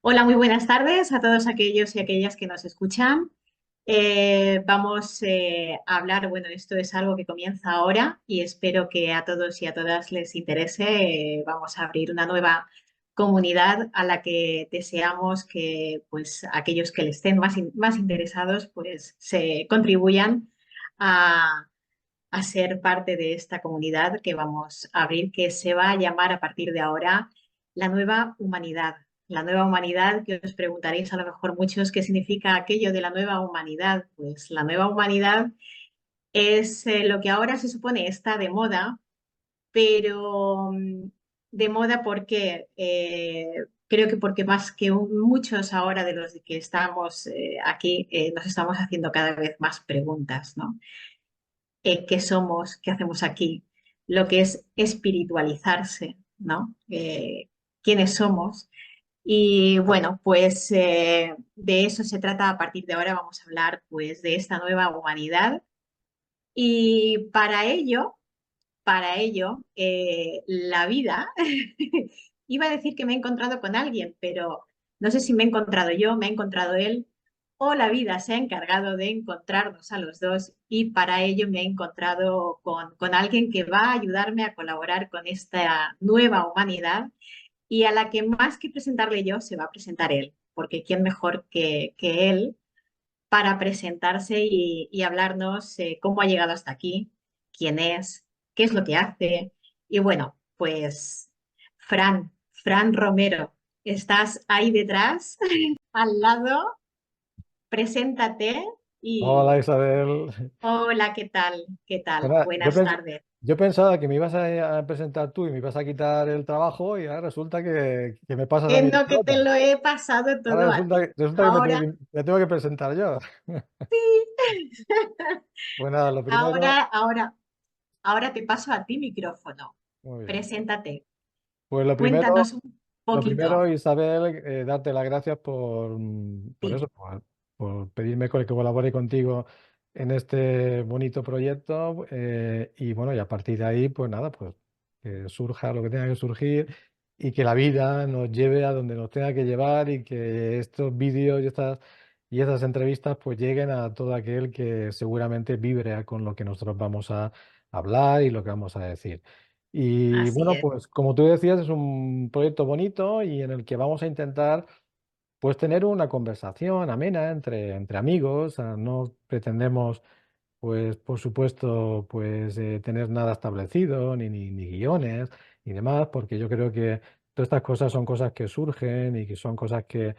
Hola, muy buenas tardes a todos aquellos y aquellas que nos escuchan. Vamos a hablar, bueno, esto es algo que comienza ahora y espero que a todos y a todas les interese. Vamos a abrir una nueva comunidad a la que deseamos que, pues, aquellos que le estén más interesados, pues, se contribuyan a, a ser parte de esta comunidad que vamos a abrir, que se va a llamar a partir de ahora la nueva humanidad. La nueva humanidad, que os preguntaréis a lo mejor muchos qué significa aquello de la nueva humanidad. Pues la nueva humanidad es lo que ahora se supone está de moda, pero de moda porque creo que porque más que muchos ahora de los que estamos aquí nos estamos haciendo cada vez más preguntas, ¿no? Qué somos, qué hacemos aquí, lo que es espiritualizarse, ¿no? Quiénes somos. Y bueno, pues de eso se trata a partir de ahora. Vamos a hablar pues de esta nueva humanidad. Y para ello, la vida, iba a decir que me he encontrado con alguien, pero no sé si me he encontrado yo, me ha encontrado él, o la vida se ha encargado de encontrarnos a los dos y para ello me he encontrado con alguien que va a ayudarme a colaborar con esta nueva humanidad y a la que más que presentarle yo, se va a presentar él, porque quién mejor que él para presentarse y hablarnos cómo ha llegado hasta aquí, quién es, qué es lo que hace. Y bueno, pues Fran Romero, estás ahí detrás, al lado, preséntate Hola y Isabel. hola, ¿qué tal? ¿Qué Pues tal? nada, Buenas tardes. yo pensaba que me ibas a presentar tú y me ibas a quitar el trabajo y ahora resulta que me pasas a Que mí la no, que te pelota. lo he pasado Ahora todo a ti. resulta que Ahora me tengo que presentar yo. sí. Pues nada, lo primero, Ahora te paso a ti micrófono. muy bien. Preséntate. Pues Cuéntanos un lo poquito. primero, Isabel, darte las gracias por Sí. eso, por pedirme que colabore contigo en este bonito proyecto. Y bueno, y a partir de ahí, pues nada, pues que surja lo que tenga que surgir y que la vida nos lleve a donde nos tenga que llevar y que estos vídeos y estas entrevistas pues lleguen a todo aquel que seguramente vibre con lo que nosotros vamos a hablar y lo que vamos a decir. Y Así bueno, es. pues como tú decías, es un proyecto bonito y en el que vamos a intentar pues tener una conversación amena entre amigos. No pretendemos, pues por supuesto, pues tener nada establecido, ni guiones, ni demás, porque yo creo que todas estas cosas son cosas que surgen y que son cosas que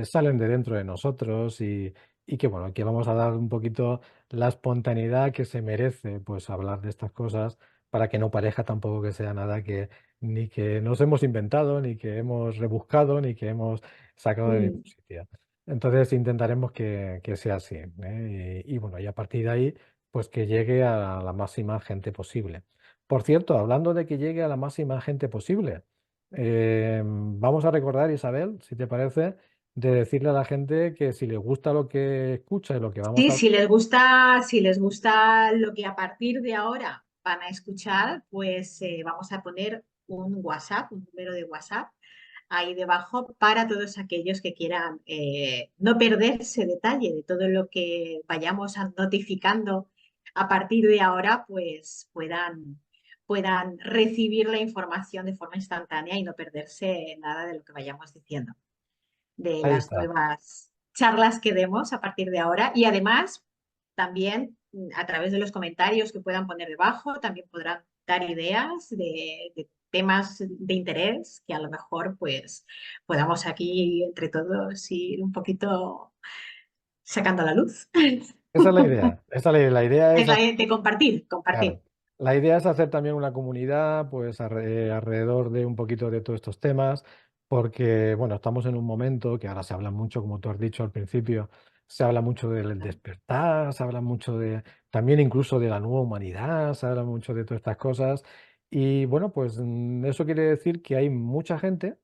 salen de dentro de nosotros y que bueno, que vamos a dar un poquito la espontaneidad que se merece, pues hablar de estas cosas para que no parezca tampoco que sea nada que ni que nos hemos inventado, ni que hemos rebuscado, ni que hemos sacado de ningún Mm. sitio. Entonces intentaremos que sea así, ¿eh? Y bueno, y a partir de ahí, pues que llegue a la máxima gente posible. Por cierto, hablando de que llegue a la máxima gente posible, vamos a recordar, Isabel, si te parece, de decirle a la gente que si les gusta lo que escucha y lo que vamos Sí, a... si les gusta lo que a partir de ahora van a escuchar, pues vamos a poner un WhatsApp, un número de WhatsApp ahí debajo para todos aquellos que quieran no perderse detalle de todo lo que vayamos notificando a partir de ahora, pues puedan recibir la información de forma instantánea y no perderse nada de lo que vayamos diciendo, de Ahí las está. nuevas charlas que demos a partir de ahora. Y además, también a través de los comentarios que puedan poner debajo, también podrán dar ideas de temas de interés que a lo mejor pues podamos aquí entre todos ir un poquito sacando a la luz. Esa es la idea. Esa es la idea. La idea Es es la de compartir, claro. compartir. La idea es hacer también una comunidad, pues alrededor de un poquito de todos estos temas, porque, bueno, estamos en un momento que ahora se habla mucho, como tú has dicho al principio, se habla mucho del despertar, se habla mucho de, también incluso de la nueva humanidad, se habla mucho de todas estas cosas. Y bueno, pues eso quiere decir que hay mucha gente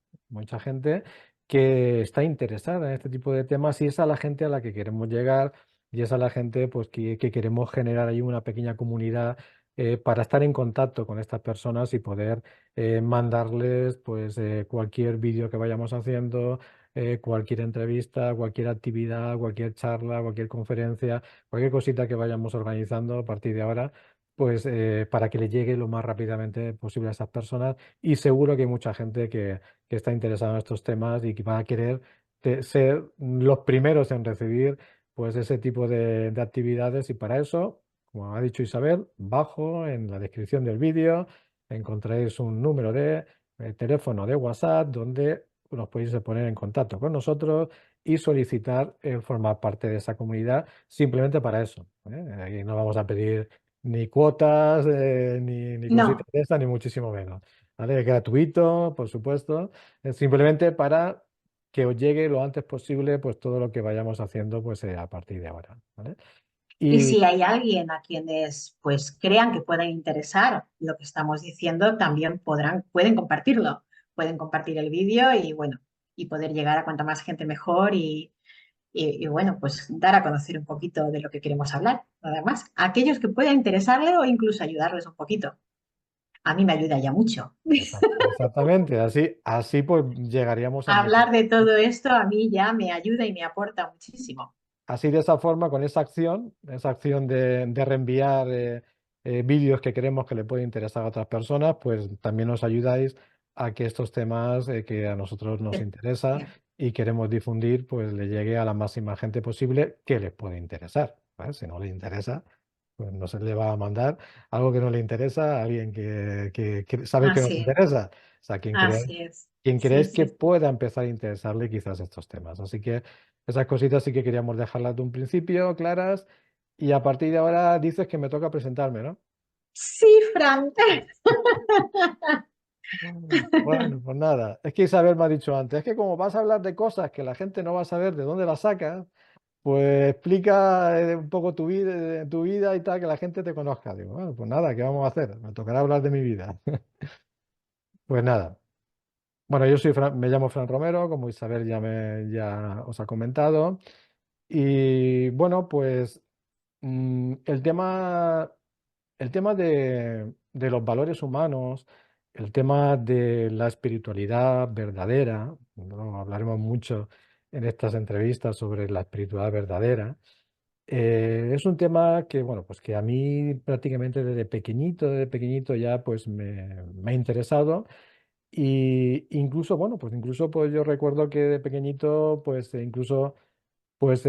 que está interesada en este tipo de temas y es a la gente a la que queremos llegar y es a la gente pues que queremos generar ahí una pequeña comunidad para estar en contacto con estas personas y poder mandarles pues cualquier vídeo que vayamos haciendo, cualquier entrevista, cualquier actividad, cualquier charla, cualquier conferencia, cualquier cosita que vayamos organizando a partir de ahora, pues para que le llegue lo más rápidamente posible a estas personas. Y seguro que hay mucha gente que está interesada en estos temas y que va a querer ser los primeros en recibir pues ese tipo de actividades, y para eso, como ha dicho Isabel, bajo en la descripción del vídeo encontraréis un número de teléfono de WhatsApp donde nos podéis poner en contacto con nosotros y solicitar formar parte de esa comunidad simplemente para eso. Aquí no vamos a pedir ni cuotas, ni cositas No. de estas, ni muchísimo menos. ¿Vale? Es gratuito, por supuesto. Es simplemente para que os llegue lo antes posible pues todo lo que vayamos haciendo pues a partir de ahora. ¿Vale? Y Y si hay alguien a quienes pues crean que pueda interesar lo que estamos diciendo, también pueden compartirlo. Pueden compartir el vídeo y bueno, y poder llegar a cuanta más gente mejor y bueno, pues dar a conocer un poquito de lo que queremos hablar, nada más. A aquellos que pueda interesarle o incluso ayudarles un poquito. A mí me ayuda ya mucho. exactamente, así pues llegaríamos a mucho. Hablar de todo esto a mí ya me ayuda y me aporta muchísimo. Así de esa forma, con esa acción de reenviar vídeos que creemos que le puede interesar a otras personas, pues también nos ayudáis a que estos temas que a nosotros nos interesa y queremos difundir, pues le llegue a la máxima gente posible que les puede interesar. ¿Vale? Si no le interesa, pues no se le va a mandar algo que no le interesa a alguien que sabéis que nos Así es, interesa. O sea, así es. quien Sí, creéis que sí. pueda empezar a interesarle quizás estos temas. Así que esas cositas sí que queríamos dejarlas de un principio claras, y a partir de ahora dices que me toca presentarme, ¿no? Sí, Fran. Bueno, pues nada, es que Isabel me ha dicho antes, es que como vas a hablar de cosas que la gente no va a saber de dónde las sacas, pues explica un poco tu vida y tal, que la gente te conozca. Digo, bueno, pues nada, ¿qué vamos a hacer? Me tocará hablar de mi vida. Pues nada. Bueno, me llamo Fran Romero, como Isabel ya os ha comentado. Y bueno, pues el tema de los valores humanos, el tema de la espiritualidad verdadera, ¿no? Hablaremos mucho en estas entrevistas sobre la espiritualidad verdadera. Es un tema que, bueno, pues que a mí prácticamente desde pequeñito ya pues me ha interesado. Y incluso, bueno, pues incluso pues yo recuerdo que de pequeñito, pues incluso pues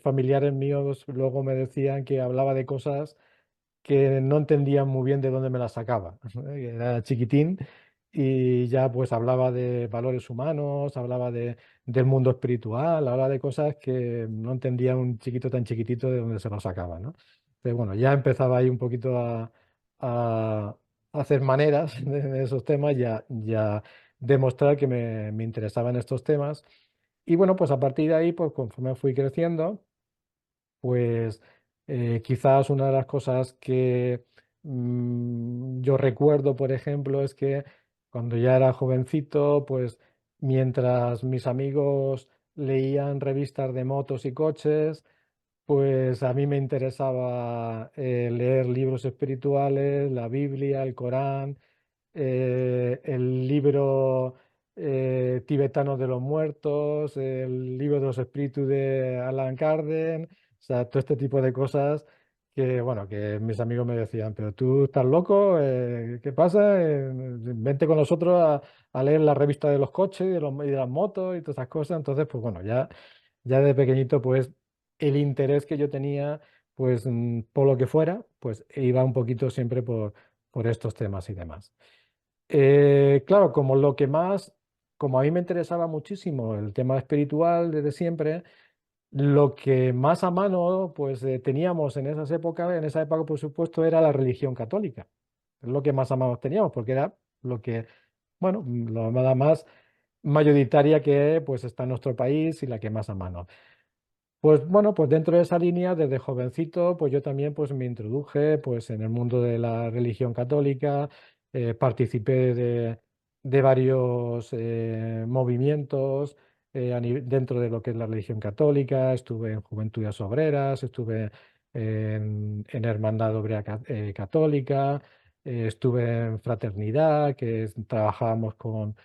familiares míos luego me decían que hablaba de cosas que no entendían muy bien de dónde me las sacaba. Era chiquitín y ya pues hablaba de valores humanos, hablaba del mundo espiritual, hablaba de cosas que no entendía un chiquito tan chiquitito de dónde se lo sacaba, ¿no? Entonces, bueno, ya empezaba ahí un poquito a hacer maneras de esos temas, ya demostrar que me interesaban estos temas. Y bueno, pues a partir de ahí, pues conforme fui creciendo, pues quizás una de las cosas que yo recuerdo, por ejemplo, es que cuando ya era jovencito, pues mientras mis amigos leían revistas de motos y coches, pues a mí me interesaba leer libros espirituales, la Biblia, el Corán, el libro tibetano de los muertos, el libro de los espíritus de Alan Kardec, o sea, todo este tipo de cosas que, bueno, que mis amigos me decían, pero tú estás loco, ¿qué pasa? Vente con nosotros a leer la revista de los coches y de las motos y todas esas cosas. Entonces, pues bueno, ya de pequeñito, pues el interés que yo tenía, pues por lo que fuera, pues iba un poquito siempre por estos temas y demás. Claro, como a mí me interesaba muchísimo el tema espiritual desde siempre, lo que más a mano pues teníamos en esa época por supuesto era la religión católica. Es lo que más a mano teníamos porque era lo que, bueno, la más mayoritaria que pues está en nuestro país y la que más a mano. Pues bueno, pues dentro de esa línea, desde jovencito, pues yo también pues me introduje pues en el mundo de la religión católica, participé de varios movimientos dentro de lo que es la religión católica, estuve en Juventudes Obreras, estuve en Hermandad Obrera Católica, estuve en Fraternidad, trabajábamos con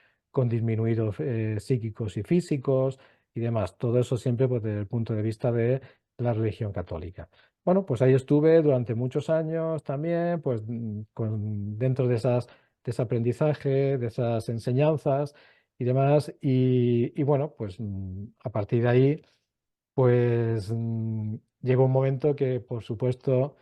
disminuidos psíquicos y físicos y demás. Todo eso siempre pues, desde el punto de vista de la religión católica. Bueno, pues ahí estuve durante muchos años también, pues dentro de de ese aprendizaje, de esas enseñanzas y demás. Y bueno, pues a partir de ahí, pues llegó un momento que, por supuesto,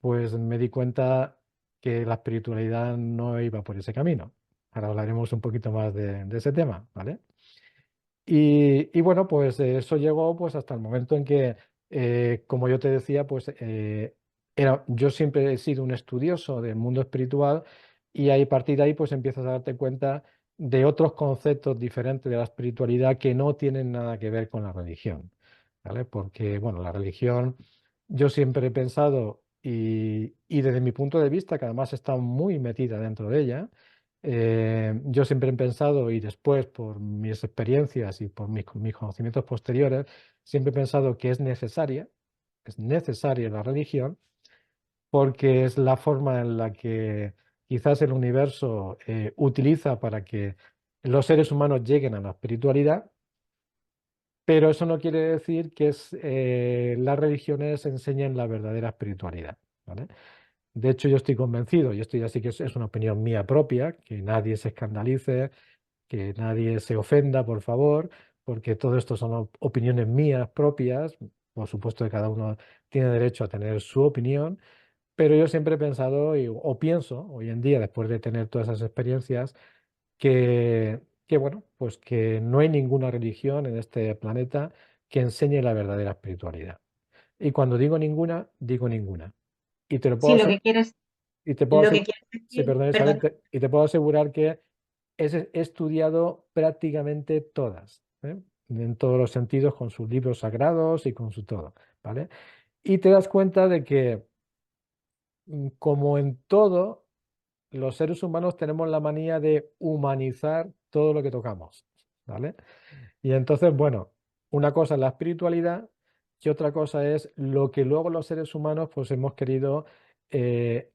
pues me di cuenta que la espiritualidad no iba por ese camino. Ahora hablaremos un poquito más de ese tema, ¿vale? Y bueno, pues eso llegó pues hasta el momento en que, como yo te decía, pues yo siempre he sido un estudioso del mundo espiritual y ahí, a partir de ahí pues empiezas a darte cuenta de otros conceptos diferentes de la espiritualidad que no tienen nada que ver con la religión, ¿vale? Porque, bueno, la religión yo siempre he pensado y desde mi punto de vista, que además está muy metida dentro de ella, yo siempre he pensado, y después por mis experiencias y por mis conocimientos posteriores, siempre he pensado que es necesaria la religión, porque es la forma en la que quizás el universo utiliza para que los seres humanos lleguen a la espiritualidad, pero eso no quiere decir que las religiones enseñen la verdadera espiritualidad, ¿vale? De hecho, yo estoy convencido, y esto ya sí que es una opinión mía propia, que nadie se escandalice, que nadie se ofenda, por favor, porque todo esto son opiniones mías propias. Por supuesto que cada uno tiene derecho a tener su opinión, pero yo siempre he pensado o pienso hoy en día, después de tener todas esas experiencias, que bueno, pues que no hay ninguna religión en este planeta que enseñe la verdadera espiritualidad. Y cuando digo ninguna, digo ninguna. Y te lo puedo Sí, asegurar, y te puedo lo que asegurar, quieres sí, decir, perdón, Isabel, perdón. y te puedo asegurar que he estudiado prácticamente todas, ¿eh? En todos los sentidos, con sus libros sagrados y con su todo, ¿vale? Y te das cuenta de que, como en todo, los seres humanos tenemos la manía de humanizar todo lo que tocamos, ¿vale? Y entonces, bueno, una cosa es la espiritualidad y otra cosa es lo que luego los seres humanos pues hemos querido eh,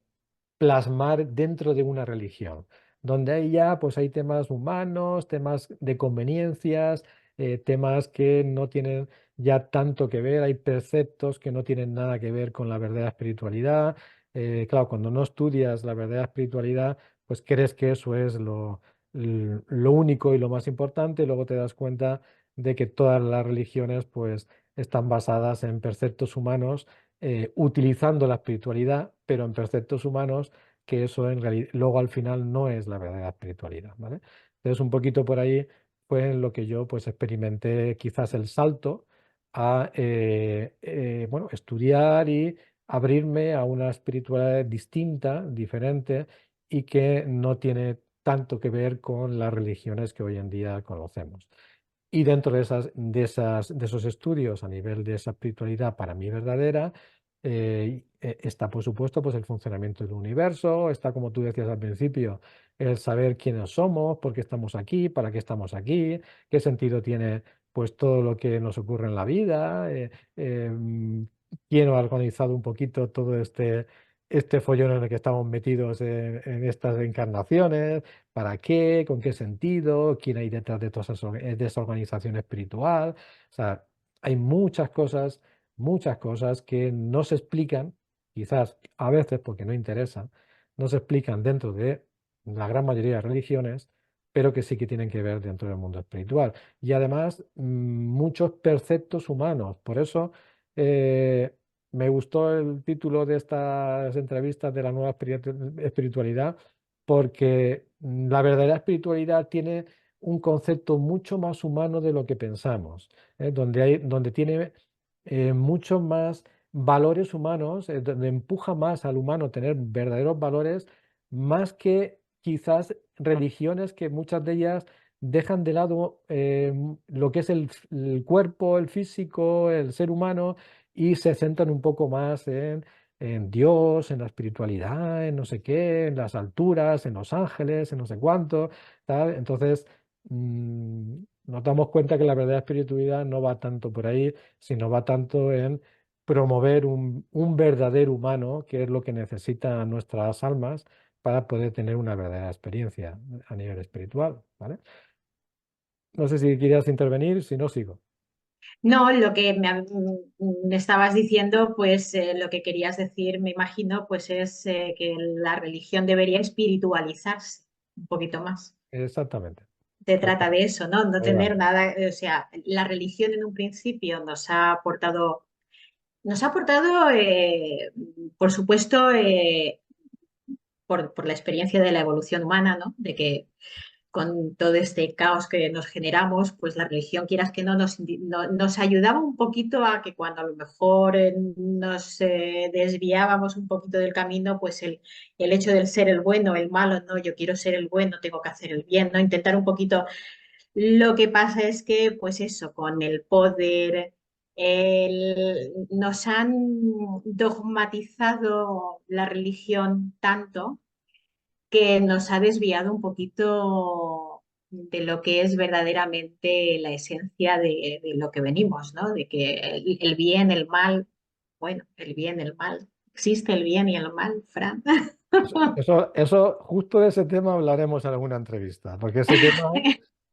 plasmar dentro de una religión, donde ahí ya pues hay temas humanos, temas de conveniencias, temas que no tienen ya tanto que ver, hay preceptos que no tienen nada que ver con la verdadera espiritualidad. Claro, cuando no estudias la verdadera espiritualidad, pues crees que eso es lo único y lo más importante, y luego te das cuenta de que todas las religiones pues están basadas en preceptos humanos, utilizando la espiritualidad, pero en preceptos humanos, que eso en realidad luego al final no es la verdadera espiritualidad, ¿vale? Entonces un poquito por ahí fue en lo que yo pues experimenté quizás el salto a bueno, estudiar y abrirme a una espiritualidad distinta, diferente y que no tiene tanto que ver con las religiones que hoy en día conocemos. Y dentro de esos estudios a nivel de esa espiritualidad para mí verdadera, está por supuesto pues el funcionamiento del universo, está como tú decías al principio, el saber quiénes somos, por qué estamos aquí, para qué estamos aquí, qué sentido tiene pues todo lo que nos ocurre en la vida, quién ha organizado un poquito todo este follón en el que estamos metidos en estas encarnaciones, para qué, con qué sentido, quién hay detrás de toda de esa organización espiritual. O sea, hay muchas cosas que no se explican, quizás a veces porque no interesan, no se explican dentro de la gran mayoría de religiones, pero que sí que tienen que ver dentro del mundo espiritual. Y además, muchos preceptos humanos. Por eso eh, me gustó el título de estas entrevistas de la nueva espiritualidad, porque la verdadera espiritualidad tiene un concepto mucho más humano de lo que pensamos, donde tiene muchos más valores humanos, donde empuja más al humano a tener verdaderos valores, más que quizás religiones que muchas de ellas dejan de lado lo que es el cuerpo, el físico, el ser humano, y se centran un poco más en Dios, en la espiritualidad, en no sé qué, en las alturas, en los ángeles, en no sé cuánto, tal. Entonces, nos damos cuenta que la verdadera espiritualidad no va tanto por ahí, sino va tanto en promover un verdadero humano, que es lo que necesitan nuestras almas para poder tener una verdadera experiencia a nivel espiritual, ¿vale? No sé si quieras intervenir, si no, sigo. No, lo que me estabas diciendo, pues lo que querías decir, me imagino, pues es que la religión debería espiritualizarse un poquito más. Exactamente. Se trata de Exactamente. eso, ¿no? No Ahí tener vamos. nada, o sea, la religión en un principio nos ha aportado, por supuesto, por la experiencia de la evolución humana, ¿no? De que con todo este caos que nos generamos, pues la religión, quieras que no, nos ayudaba un poquito a que cuando a lo mejor nos desviábamos un poquito del camino, pues el hecho del ser el bueno, el malo, no, yo quiero ser el bueno, tengo que hacer el bien, ¿no? Intentar un poquito. Lo que pasa es que, pues eso, con el poder, nos han dogmatizado la religión tanto que nos ha desviado un poquito de lo que es verdaderamente la esencia de lo que venimos, ¿no? De que el bien, el mal, bueno, el bien, el mal, existe el bien y el mal, Fran. Justo de ese tema hablaremos en alguna entrevista, porque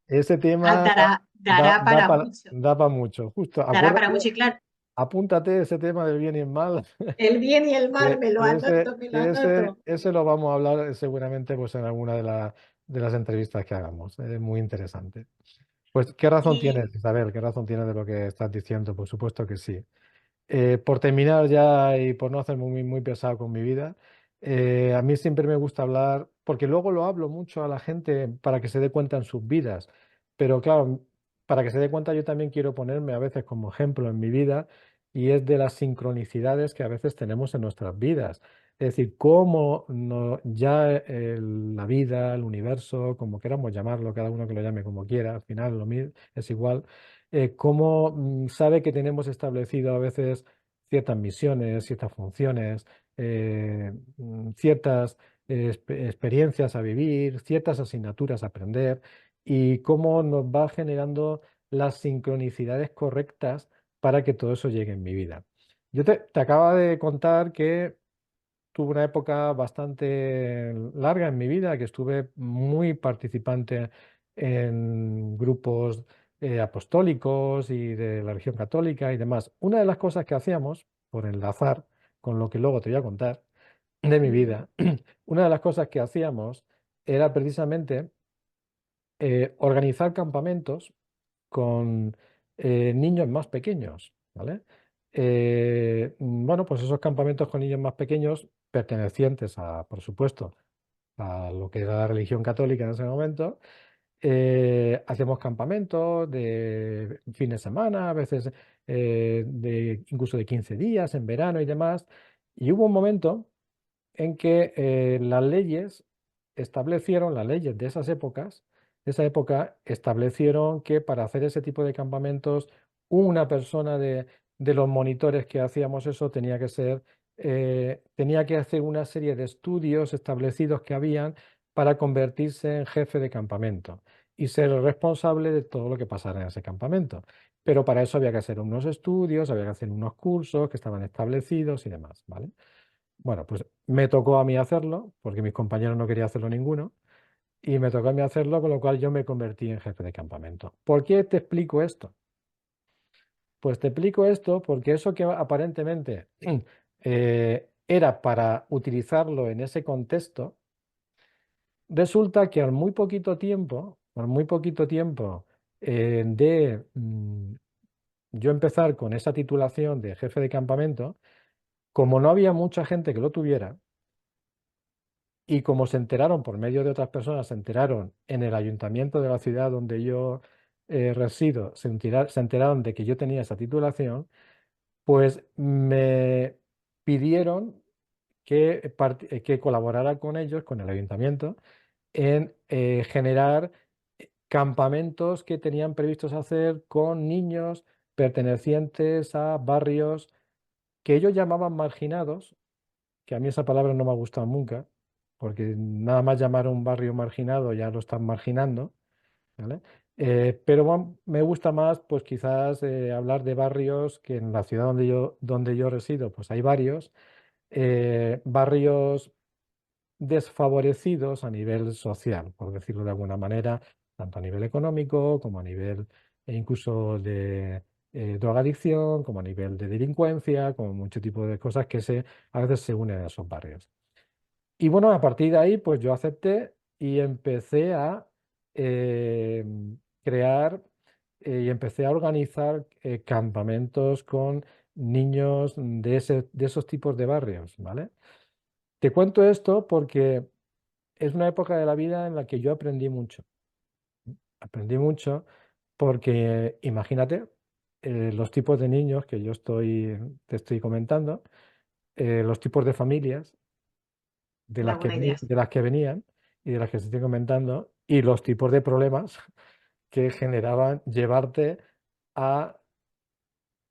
ese Ah, tema dará para mucho, da para mucho. Justo, dará para acuérdate, mucho y claro, apúntate ese tema del bien y el mal, el bien y el mal, me lo anoto, me lo anoto. ese lo vamos a hablar seguramente pues, en alguna de las entrevistas que hagamos. Es muy interesante. Pues, ¿qué razón tienes, Y Isabel? ¿Qué razón tienes de lo que estás diciendo? Por supuesto que sí. Por terminar ya y por no hacerme muy pesado con mi vida, a mí siempre me gusta hablar, porque luego lo hablo mucho a la gente para que se dé cuenta en sus vidas, pero claro, para que se dé cuenta yo también quiero ponerme a veces como ejemplo en mi vida y es de las sincronicidades que a veces tenemos en nuestras vidas. Es decir, cómo ya la vida, el universo, como queramos llamarlo, cada uno que lo llame como quiera, al final lo mismo, es igual cómo sabe que tenemos establecido a veces ciertas misiones, ciertas funciones, ciertas experiencias a vivir, ciertas asignaturas a aprender y cómo nos va generando las sincronicidades correctas para que todo eso llegue en mi vida. Yo te acabo de contar que tuve una época bastante larga en mi vida, que estuve muy participante en grupos apostólicos y de la religión católica y demás. Una de las cosas que hacíamos, por enlazar con lo que luego te voy a contar de mi ujú, vida, una de las cosas que hacíamos era precisamente organizar campamentos con niños más pequeños, ¿vale? Bueno, pues esos campamentos con niños más pequeños, pertenecientes a, por supuesto, a lo que era la religión católica en ese momento, hacíamos campamentos de fin de semana, a veces incluso de 15 días en verano y demás. Y hubo un momento en que las leyes de esas épocas, de esa época, establecieron que para hacer ese tipo de campamentos, una persona de los monitores que hacíamos eso tenía que hacer una serie de estudios establecidos que habían para convertirse en jefe de campamento y ser el responsable de todo lo que pasara en ese campamento. Pero para eso había que hacer unos estudios, había que hacer unos cursos que estaban establecidos y demás, ¿vale? Bueno, pues me tocó a mí hacerlo, porque mis compañeros no querían hacerlo ninguno, y me tocó a mí hacerlo, con lo cual yo me convertí en jefe de campamento. ¿Por qué te explico esto? Pues te explico esto porque eso que aparentemente era para utilizarlo en ese contexto, resulta que al muy poquito tiempo de yo empezar con esa titulación de jefe de campamento, como no había mucha gente que lo tuviera, y como se enteraron por medio de otras personas, se enteraron en el ayuntamiento de la ciudad donde yo resido, se enteraron de que yo tenía esa titulación, pues me pidieron que colaborara con ellos, con el ayuntamiento, en generar campamentos que tenían previstos hacer con niños pertenecientes a barrios que ellos llamaban marginados, que a mí esa palabra no me ha gustado nunca, porque nada más llamar a un barrio marginado ya lo están marginando, ¿vale? Pero bueno, me gusta más, pues quizás hablar de barrios que en la ciudad donde yo resido, pues hay varios, barrios desfavorecidos a nivel social, por decirlo de alguna manera, tanto a nivel económico como a nivel incluso de drogadicción, como a nivel de delincuencia, como mucho tipo de cosas que a veces se unen a esos barrios. Y bueno, a partir de ahí, pues yo acepté y empecé a eh, crear y empecé a organizar campamentos con niños de esos tipos de barrios, ¿vale? Te cuento esto porque es una época de la vida en la que yo aprendí mucho. Aprendí mucho porque, imagínate, los tipos de niños que te estoy comentando, los tipos de familias Una buena idea. de las que venían y de las que se estoy comentando, y los tipos de problemas que generaban llevarte a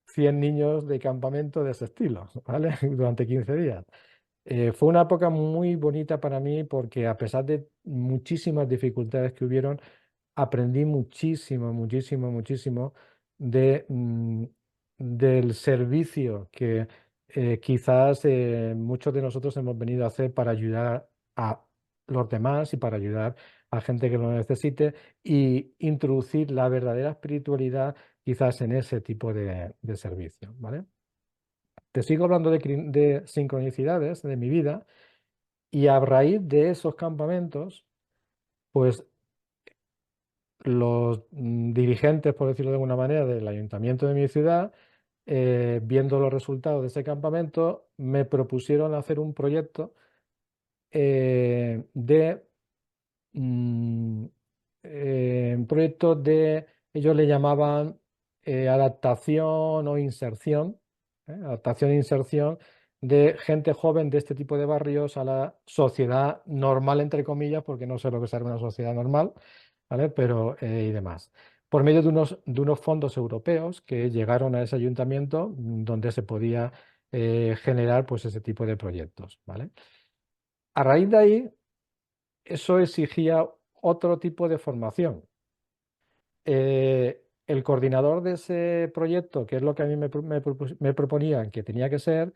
100 niños de campamento de ese estilo, ¿vale? Durante 15 días. Fue una época muy bonita para mí porque a pesar de muchísimas dificultades que hubieron, aprendí muchísimo, muchísimo, muchísimo del servicio que quizás muchos de nosotros hemos venido a hacer para ayudar a los demás y para ayudar a gente que lo necesite y introducir la verdadera espiritualidad quizás en ese tipo de servicio, ¿vale? Te sigo hablando de sincronicidades de mi vida y a raíz de esos campamentos, pues los dirigentes, por decirlo de alguna manera, del ayuntamiento de mi ciudad, viendo los resultados de ese campamento, me propusieron hacer un proyecto de mm, un proyecto ellos le llamaban adaptación o inserción, adaptación e inserción de gente joven de este tipo de barrios a la sociedad normal, entre comillas, porque no sé lo que será una sociedad normal, ¿vale? Pero y demás. Por medio de unos fondos europeos que llegaron a ese ayuntamiento donde se podía generar pues, ese tipo de proyectos, ¿vale? A raíz de ahí, eso exigía otro tipo de formación. El coordinador de ese proyecto, que es lo que a mí me proponían que tenía que ser,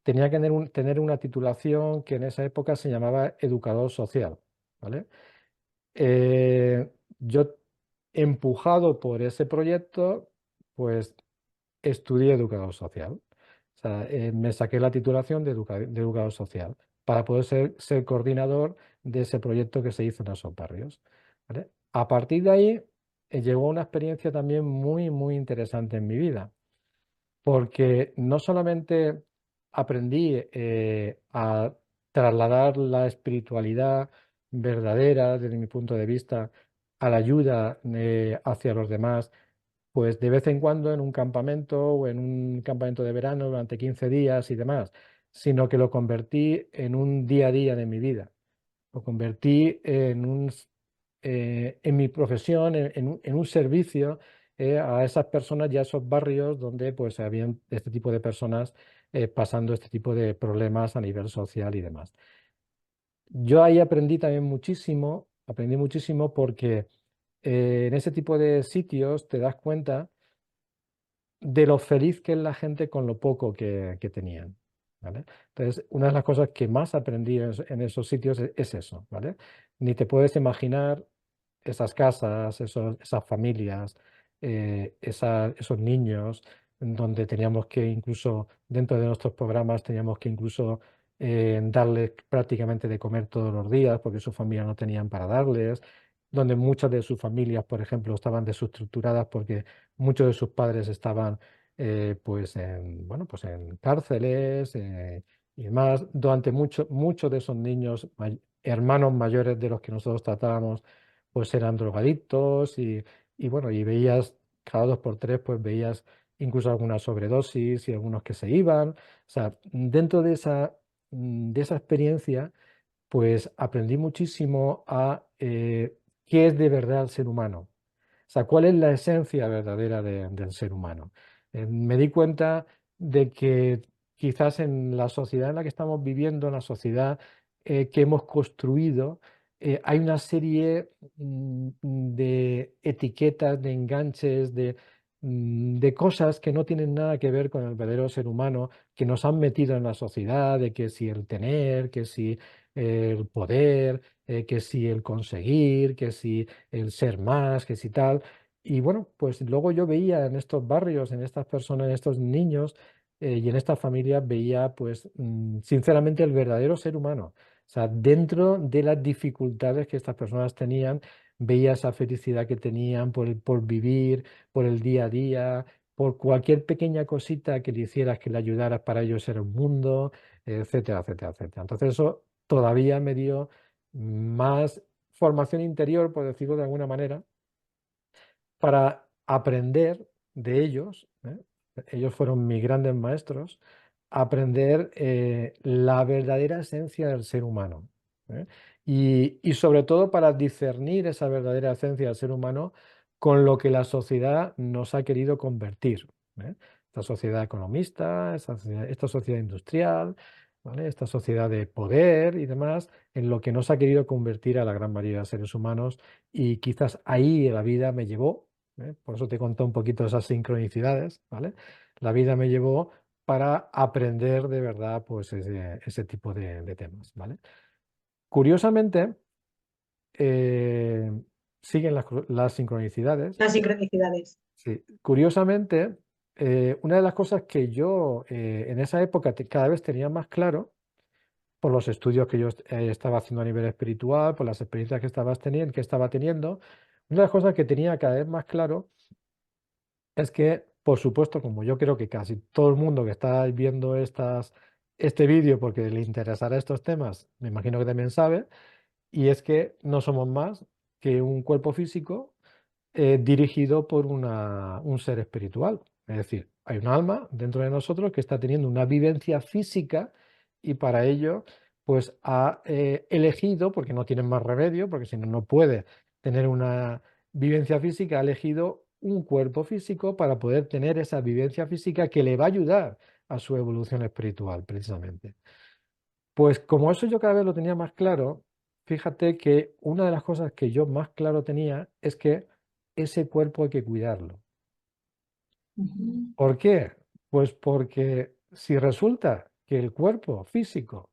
tenía que tener una titulación que en esa época se llamaba educador social, ¿vale? Yo, empujado por ese proyecto, pues estudié educador social. O sea, me saqué la titulación de educador social para poder ser coordinador de ese proyecto que se hizo en esos barrios, ¿vale? A partir de ahí, llegó una experiencia también muy, muy interesante en mi vida, porque no solamente aprendí a trasladar la espiritualidad verdadera desde mi punto de vista a la ayuda hacia los demás, pues de vez en cuando en un campamento o en un campamento de verano durante 15 días y demás, sino que lo convertí en un día a día de mi vida. Lo convertí en mi profesión, en un servicio a esas personas y a esos barrios donde pues habían este tipo de personas pasando este tipo de problemas a nivel social y demás. Yo ahí aprendí muchísimo porque en ese tipo de sitios te das cuenta de lo feliz que es la gente con lo poco que tenían, ¿vale? Entonces, una de las cosas que más aprendí en esos sitios es eso, ¿vale? Ni te puedes imaginar esas casas, esas familias, esos niños, en donde teníamos que incluso, dentro de nuestros programas, teníamos que incluso darles prácticamente de comer todos los días porque sus familias no tenían para darles, donde muchas de sus familias, por ejemplo, estaban desestructuradas porque muchos de sus padres estaban pues bueno, pues en cárceles y demás. Durante muchos de esos niños, hermanos mayores de los que nosotros tratábamos, pues eran drogadictos y bueno, y veías cada dos por tres, pues veías incluso algunas sobredosis y algunos que se iban. O sea, dentro de esa experiencia, pues aprendí muchísimo a qué es de verdad el ser humano. O sea, ¿cuál es la esencia verdadera del ser humano? Me di cuenta de que quizás en la sociedad en la que estamos viviendo, en la sociedad que hemos construido, hay una serie de etiquetas, de enganches, de cosas que no tienen nada que ver con el verdadero ser humano, que nos han metido en la sociedad, de que si el tener, que si el poder, que si el conseguir, que si el ser más, que si tal. Y bueno, pues luego yo veía en estos barrios, en estas personas, en estos niños y en estas familias, veía pues sinceramente el verdadero ser humano. O sea, dentro de las dificultades que estas personas tenían, veía esa felicidad que tenían por vivir, por el día a día, por cualquier pequeña cosita que le hicieras, que le ayudaras para ellos ser un mundo, etcétera, etcétera, etcétera. Entonces eso todavía me dio más formación interior, por decirlo de alguna manera, para aprender de ellos, ¿eh? Ellos fueron mis grandes maestros, aprender la verdadera esencia del ser humano, ¿eh? Y sobre todo para discernir esa verdadera esencia del ser humano con lo que la sociedad nos ha querido convertir, ¿eh? Esta sociedad economista, esta sociedad industrial, ¿vale? Esta sociedad de poder y demás, en lo que nos ha querido convertir a la gran mayoría de seres humanos y quizás ahí la vida me llevó, ¿eh? Por eso te conté un poquito esas sincronicidades, ¿vale? La vida me llevó para aprender de verdad pues ese tipo de temas, ¿vale? Curiosamente, eh, siguen las sincronicidades. Las sincronicidades. Sí. Curiosamente, una de las cosas que yo en esa época cada vez tenía más claro, por los estudios que yo estaba haciendo a nivel espiritual, por las experiencias que estaba teniendo, una de las cosas que tenía cada vez más claro es que, por supuesto, como yo creo que casi todo el mundo que está viendo este vídeo porque le interesará estos temas, me imagino que también sabe, y es que no somos más que un cuerpo físico dirigido por un ser espiritual. Es decir, hay un alma dentro de nosotros que está teniendo una vivencia física y para ello, pues ha elegido, porque no tiene más remedio, porque si no, no puede tener una vivencia física, ha elegido un cuerpo físico para poder tener esa vivencia física que le va a ayudar a su evolución espiritual, precisamente. Pues como eso yo cada vez lo tenía más claro, fíjate que una de las cosas que yo más claro tenía es que ese cuerpo hay que cuidarlo. Ujú, ¿Por qué? Pues porque si resulta que el cuerpo físico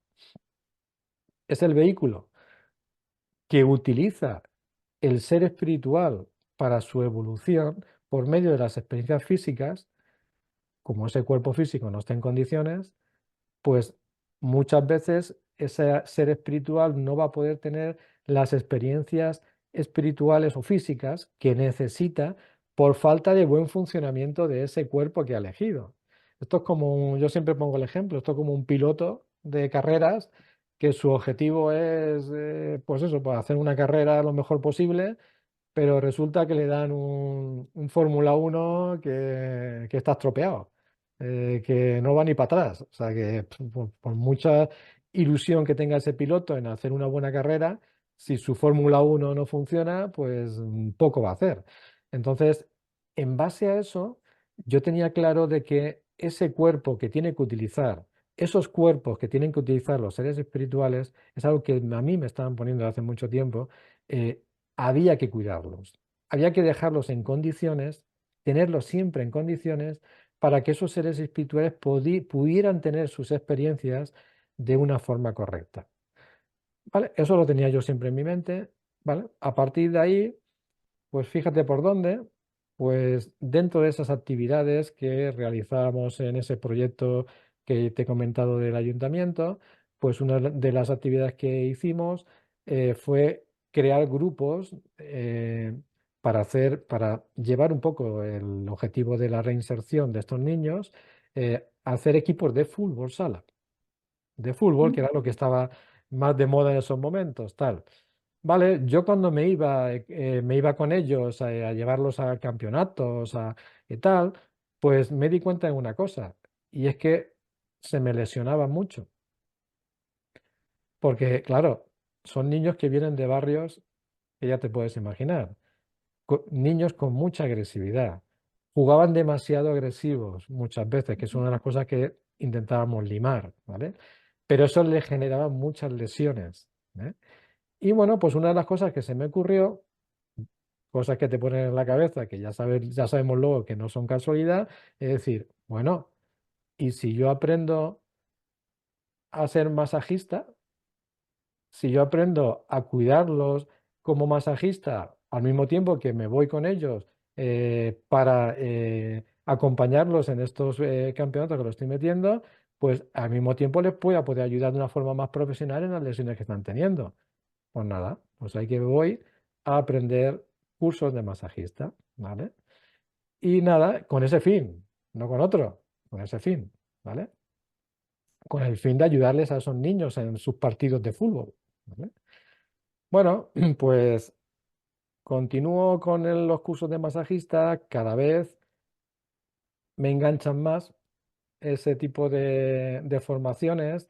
es el vehículo que utiliza el ser espiritual para su evolución por medio de las experiencias físicas, como ese cuerpo físico no está en condiciones, pues muchas veces ese ser espiritual no va a poder tener las experiencias espirituales o físicas que necesita por falta de buen funcionamiento de ese cuerpo que ha elegido. Esto es como, yo siempre pongo el ejemplo, esto es como un piloto de carreras que su objetivo es, pues eso, pues hacer una carrera lo mejor posible, pero resulta que le dan un Fórmula 1 que está estropeado, que no va ni para atrás. O sea que por mucha ilusión que tenga ese piloto en hacer una buena carrera, si su Fórmula 1 no funciona, pues poco va a hacer. Entonces, en base a eso, yo tenía claro de que ese cuerpo que tiene que utilizar, esos cuerpos que tienen que utilizar los seres espirituales, es algo que a mí me estaban poniendo hace mucho tiempo. Había que cuidarlos, había que dejarlos en condiciones, tenerlos siempre en condiciones para que esos seres espirituales pudieran tener sus experiencias de una forma correcta. ¿Vale? Eso lo tenía yo siempre en mi mente. ¿Vale? A partir de ahí, pues fíjate por dónde, pues dentro de esas actividades que realizábamos en ese proyecto que te he comentado del ayuntamiento, pues una de las actividades que hicimos fue crear grupos para llevar un poco el objetivo de la reinserción de estos niños, hacer equipos de fútbol sala, de fútbol, que era lo que estaba más de moda en esos momentos, tal. Vale, yo cuando me iba con ellos a llevarlos a campeonatos y tal, pues me di cuenta de una cosa, y es que se me lesionaban mucho, porque claro, son niños que vienen de barrios que ya te puedes imaginar, niños con mucha agresividad, jugaban demasiado agresivos muchas veces, que es una de las cosas que intentábamos limar, ¿vale? Pero eso les generaba muchas lesiones, ¿eh? Y bueno, pues una de las cosas que se me ocurrió, cosas que te ponen en la cabeza, que ya sabes, ya sabemos luego que no son casualidad, es decir, bueno, ¿y si yo aprendo a ser masajista? Si yo aprendo a cuidarlos como masajista al mismo tiempo que me voy con ellos para acompañarlos en estos campeonatos que los estoy metiendo, pues al mismo tiempo les voy a poder ayudar de una forma más profesional en las lesiones que están teniendo. Pues nada, pues ahí que voy a aprender cursos de masajista, ¿vale? Y nada, con ese fin, no con otro, con ese fin, ¿vale? Con el fin de ayudarles a esos niños en sus partidos de fútbol, ¿vale? Bueno, pues continúo con los cursos de masajista, cada vez me enganchan más ese tipo de formaciones,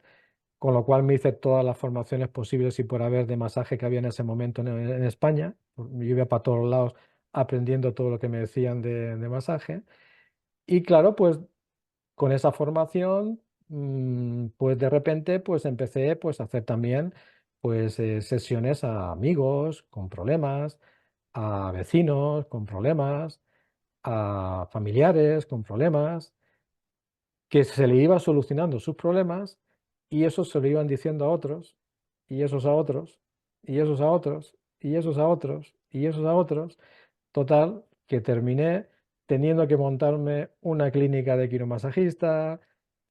con lo cual me hice todas las formaciones posibles y por haber de masaje que había en ese momento en España. Yo iba para todos lados aprendiendo todo lo que me decían de masaje. Y claro, pues con esa formación, pues de repente pues empecé pues a hacer también pues sesiones a amigos con problemas, a vecinos con problemas, a familiares con problemas, que se le iba solucionando sus problemas y eso se lo iban diciendo a otros, y esos a otros, y esos a otros, y esos a otros, y esos a otros. Total, que terminé teniendo que montarme una clínica de quiromasajista,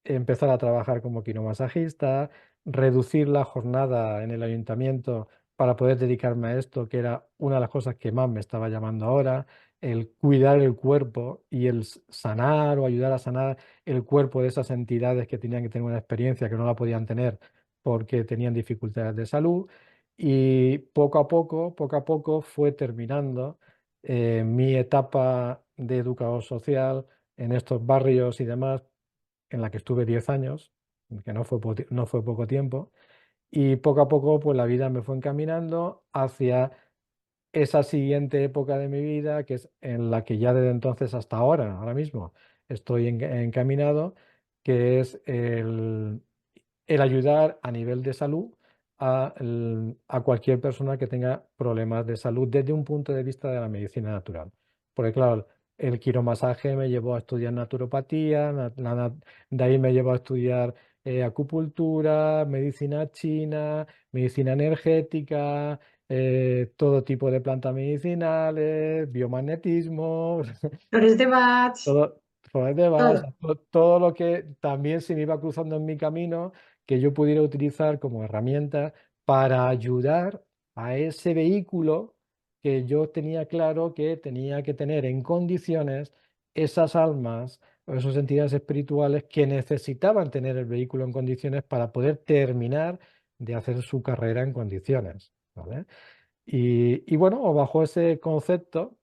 empezar a trabajar como quiromasajista, reducir la jornada en el ayuntamiento para poder dedicarme a esto, que era una de las cosas que más me estaba llamando ahora, el cuidar el cuerpo y el sanar o ayudar a sanar el cuerpo de esas entidades que tenían que tener una experiencia que no la podían tener porque tenían dificultades de salud. Y poco a poco fue terminando mi etapa de educador social en estos barrios y demás, en la que estuve 10 años, que no fue poco tiempo, y poco a poco pues la vida me fue encaminando hacia esa siguiente época de mi vida, que es en la que ya desde entonces hasta ahora, ahora mismo, estoy encaminado, que es el ayudar a nivel de salud a cualquier persona que tenga problemas de salud desde un punto de vista de la medicina natural. Porque claro, el quiromasaje me llevó a estudiar naturopatía, de ahí me llevó a estudiar acupuntura, medicina china, medicina energética, todo tipo de plantas medicinales, biomagnetismo, Flores de Bach, todo, por ahí te vas, todo. todo lo que también se me iba cruzando en mi camino, que yo pudiera utilizar como herramienta para ayudar a ese vehículo que yo tenía claro que tenía que tener en condiciones esas almas o esas entidades espirituales que necesitaban tener el vehículo en condiciones para poder terminar de hacer su carrera en condiciones, ¿vale? Y bueno, bajo ese concepto,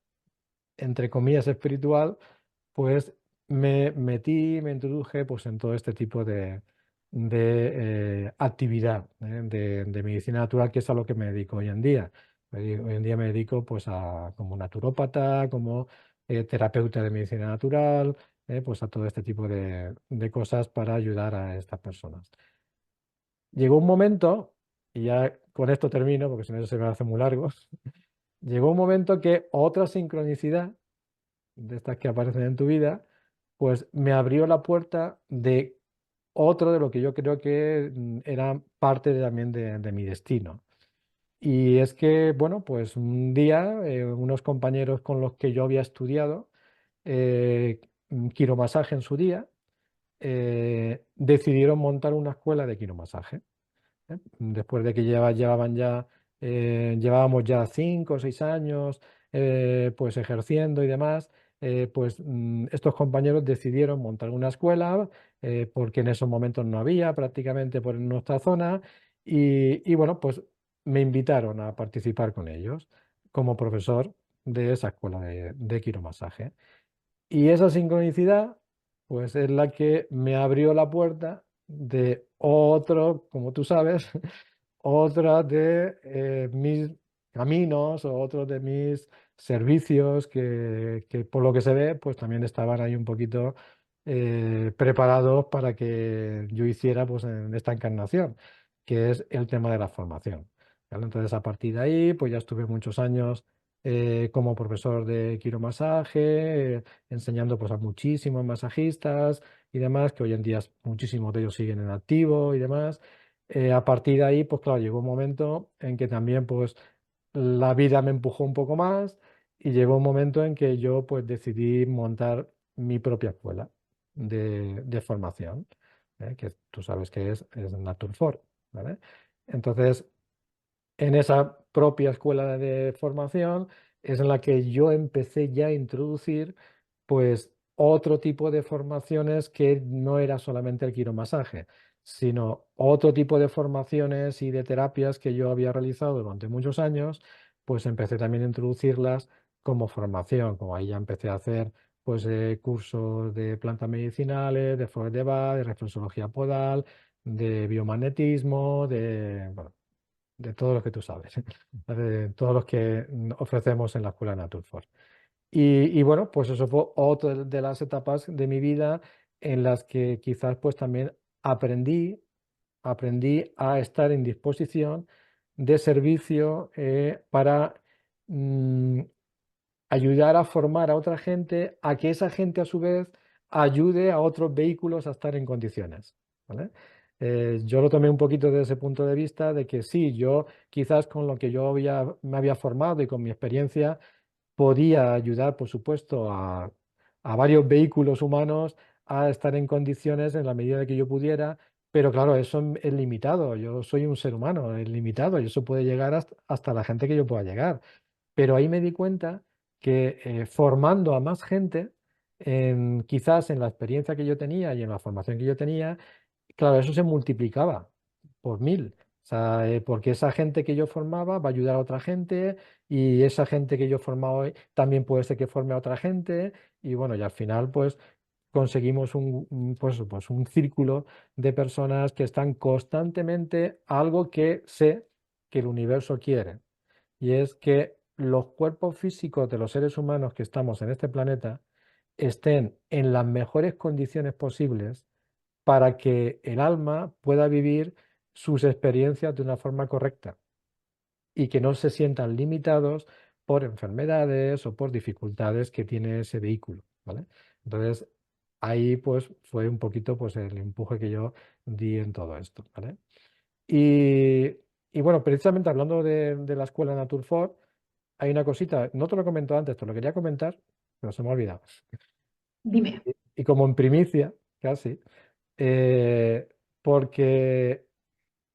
entre comillas, espiritual, pues me metí, me introduje pues, en todo este tipo de actividad de medicina natural, que es a lo que me dedico hoy en día. Hoy en día me dedico pues, como naturópata, como terapeuta de medicina natural, pues a todo este tipo de cosas para ayudar a estas personas. Llegó un momento, y ya con esto termino, porque si no se me hace muy largo, llegó un momento que otra sincronicidad de estas que aparecen en tu vida, pues me abrió la puerta de otro de lo que yo creo que era parte también de mi destino. Y es que, bueno, pues un día unos compañeros con los que yo había estudiado quiromasaje en su día, decidieron montar una escuela de quiromasaje. Después de que llevábamos ya 5 o 6 años pues ejerciendo y demás, pues estos compañeros decidieron montar una escuela porque en esos momentos no había prácticamente por nuestra zona y bueno, pues me invitaron a participar con ellos como profesor de esa escuela de quiromasaje. Y esa sincronicidad, pues es la que me abrió la puerta de otro, como tú sabes, otra de mis caminos o otros de mis servicios que por lo que se ve, pues también estaban ahí un poquito preparados para que yo hiciera pues en esta encarnación, que es el tema de la formación. ¿vale? Entonces, a partir de ahí, pues ya estuve muchos años como profesor de quiromasaje, enseñando pues a muchísimos masajistas y demás, que hoy en día muchísimos de ellos siguen en activo y demás. A partir de ahí, pues claro, llegó un momento en que también pues la vida me empujó un poco más y llegó un momento en que yo pues decidí montar mi propia escuela de formación, que tú sabes que es Naturfor, ¿vale? Entonces, en esa propia escuela de formación es en la que yo empecé ya a introducir pues otro tipo de formaciones que no era solamente el quiromasaje, sino otro tipo de formaciones y de terapias que yo había realizado durante muchos años, pues empecé también a introducirlas como formación, como ahí ya empecé a hacer pues cursos de plantas medicinales, de flores de Bach, de reflexología podal, de biomagnetismo, bueno, de todo lo que tú sabes, de todos los que ofrecemos en la Escuela Naturforce. Y bueno, pues eso fue otra de las etapas de mi vida en las que quizás pues también aprendí a estar en disposición de servicio para mm, ayudar a formar a otra gente, a que esa gente a su vez ayude a otros vehículos a estar en condiciones, ¿vale? Yo lo tomé un poquito desde ese punto de vista de que sí, yo quizás con lo que me había formado y con mi experiencia podía ayudar, por supuesto, a varios vehículos humanos a estar en condiciones en la medida de que yo pudiera, pero claro, eso es limitado. Yo soy un ser humano, es limitado y eso puede llegar hasta la gente que yo pueda llegar. Pero ahí me di cuenta que formando a más gente, quizás en la experiencia que yo tenía y en la formación que yo tenía, claro, eso se multiplicaba por 1000. O sea, porque esa gente que yo formaba va a ayudar a otra gente y esa gente que yo formaba hoy también puede ser que forme a otra gente y bueno, y al final pues conseguimos pues un círculo de personas que están constantemente a algo que sé que el universo quiere y es que los cuerpos físicos de los seres humanos que estamos en este planeta estén en las mejores condiciones posibles para que el alma pueda vivir sus experiencias de una forma correcta y que no se sientan limitados por enfermedades o por dificultades que tiene ese vehículo, ¿vale? Entonces, ahí pues fue un poquito pues el empuje que yo di en todo esto, ¿vale? Y, y bueno, precisamente hablando de la escuela Naturfort, hay una cosita, no te lo he comentado antes, te lo quería comentar, pero se me ha olvidado. Dime. Y como en primicia, casi, eh, porque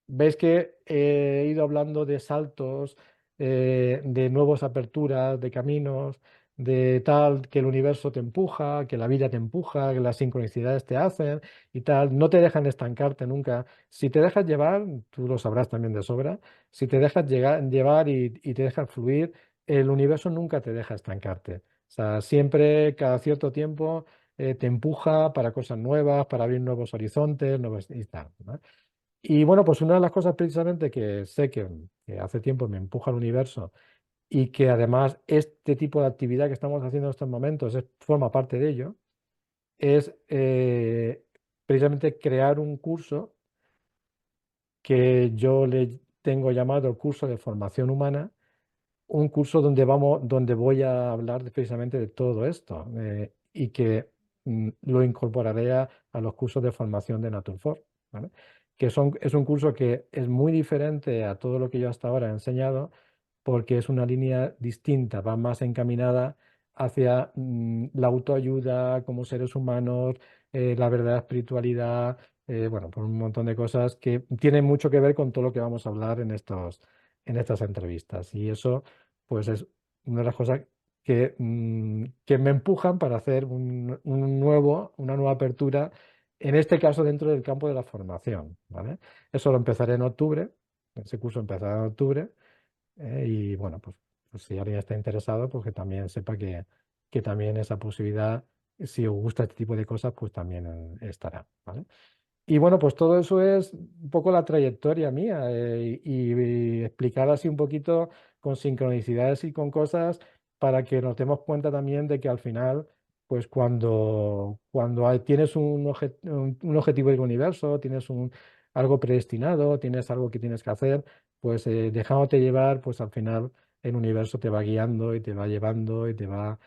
veis que he ido hablando de saltos, de nuevas aperturas, de caminos, de tal, que el universo te empuja, que la vida te empuja, que las sincronicidades te hacen y tal. No te dejan estancarte nunca. Si te dejas llevar, tú lo sabrás también de sobra, si te dejas llevar y te dejas fluir, el universo nunca te deja estancarte. O sea, siempre, cada cierto tiempo, te empuja para cosas nuevas, para abrir nuevos horizontes, nuevos y tal, ¿no? Y bueno, pues una de las cosas precisamente que sé que hace tiempo me empuja al universo y que además este tipo de actividad que estamos haciendo en estos momentos forma parte de ello, es precisamente crear un curso que yo le tengo llamado curso de formación humana, un curso donde voy a hablar precisamente de todo esto y que lo incorporaré a los cursos de formación de Naturfor, ¿vale? Es un curso que es muy diferente a todo lo que yo hasta ahora he enseñado porque es una línea distinta, va más encaminada hacia la autoayuda como seres humanos, la verdadera espiritualidad, bueno, por un montón de cosas que tienen mucho que ver con todo lo que vamos a hablar en estas entrevistas. Y eso pues es una de las cosas que me empujan para hacer una nueva apertura, en este caso dentro del campo de la formación, ¿vale? Eso lo empezaré en octubre, ese curso empezará en octubre, y bueno, pues si alguien está interesado, pues que también sepa que también esa posibilidad, si os gusta este tipo de cosas, pues también estará, ¿vale? Y bueno, pues todo eso es un poco la trayectoria mía y explicar así un poquito con sincronicidades y con cosas para que nos demos cuenta también de que al final, pues cuando tienes un objetivo del universo, tienes algo predestinado, tienes algo que tienes que hacer, pues dejándote llevar, pues al final el universo te va guiando y te va llevando y te va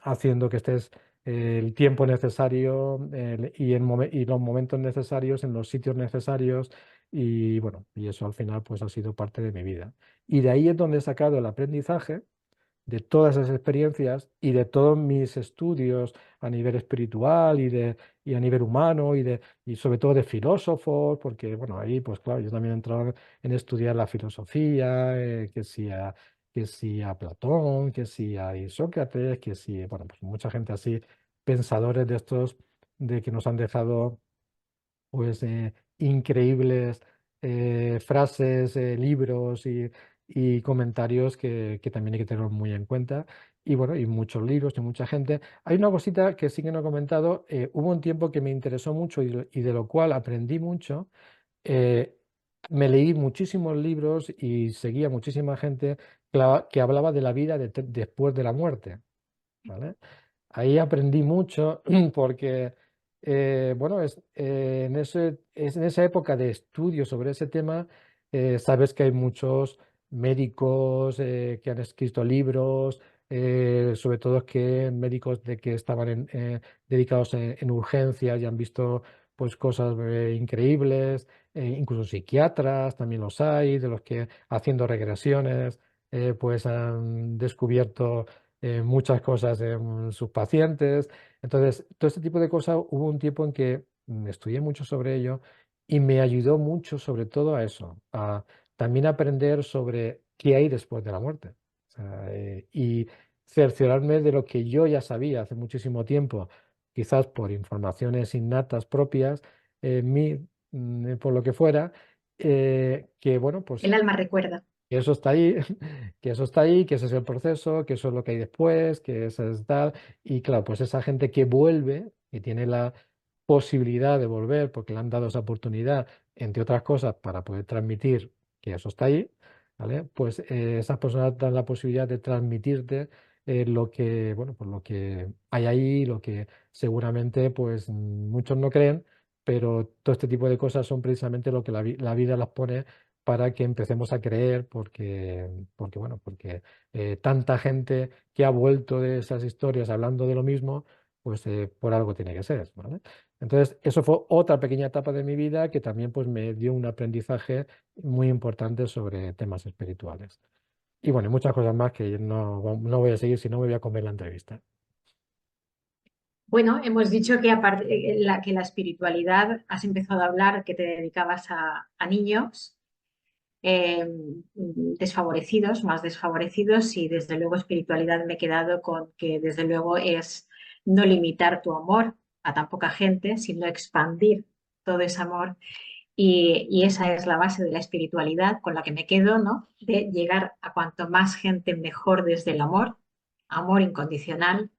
haciendo que estés el tiempo necesario y los momentos necesarios en los sitios necesarios y bueno, y eso al final pues ha sido parte de mi vida. Y de ahí es donde he sacado el aprendizaje de todas esas experiencias y de todos mis estudios a nivel espiritual y a nivel humano y sobre todo de filósofos, porque bueno, ahí pues claro, yo también he entrado en estudiar la filosofía, que si a Platón, que si a Sócrates, que si, bueno, pues mucha gente así, pensadores de estos de que nos han dejado pues increíbles frases, libros y comentarios que también hay que tener muy en cuenta. Y bueno, y muchos libros y mucha gente. Hay una cosita que sí que no he comentado. Hubo un tiempo que me interesó mucho y de lo cual aprendí mucho. eh, Me leí muchísimos libros y seguía muchísima gente que hablaba de la vida después de la muerte. ¿Vale? Ahí aprendí mucho porque, bueno, en esa época de estudio sobre ese tema, sabes que hay muchos médicos que han escrito libros, sobre todo que médicos de que estaban dedicados en urgencias y han visto pues cosas increíbles, incluso psiquiatras también los hay, de los que haciendo regresiones pues han descubierto muchas cosas en sus pacientes. Entonces, todo este tipo de cosas, hubo un tiempo en que estudié mucho sobre ello y me ayudó mucho sobre todo a eso, a también aprender sobre qué hay después de la muerte. O sea, y cerciorarme de lo que yo ya sabía hace muchísimo tiempo, quizás por informaciones innatas propias, por lo que fuera, que bueno, pues El alma recuerda. que eso está ahí, que eso está ahí, que ese es el proceso, que eso es lo que hay después, que eso es tal. Y claro, pues esa gente que vuelve, que tiene la posibilidad de volver porque le han dado esa oportunidad, entre otras cosas, para poder transmitir que eso está ahí, ¿vale? Pues esas personas dan la posibilidad de transmitirte lo que, bueno, pues lo que hay ahí, lo que seguramente pues muchos no creen, pero todo este tipo de cosas son precisamente lo que la vida las pone para que empecemos a creer, porque tanta gente que ha vuelto de esas historias hablando de lo mismo, pues por algo tiene que ser, ¿vale? Entonces, eso fue otra pequeña etapa de mi vida que también pues, me dio un aprendizaje muy importante sobre temas espirituales. Y bueno, y muchas cosas más que no voy a seguir, si no me voy a comer la entrevista. Bueno, hemos dicho que, que la espiritualidad, has empezado a hablar que te dedicabas a niños eh, desfavorecidos, más desfavorecidos, y desde luego espiritualidad me he quedado con que desde luego es no limitar tu amor a tan poca gente, sino expandir todo ese amor. Y esa es la base de la espiritualidad con la que me quedo, ¿no? De llegar a cuanto más gente mejor desde el amor, amor incondicional,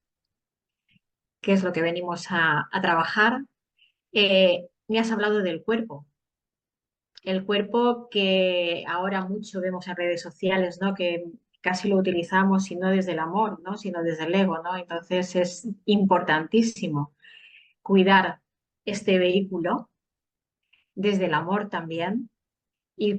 que es lo que venimos a trabajar. Me has hablado del cuerpo. El cuerpo que ahora mucho vemos en redes sociales, ¿no? Que casi lo utilizamos y no desde el amor, ¿no? Sino desde el ego, ¿no? Entonces es importantísimo cuidar este vehículo desde el amor también y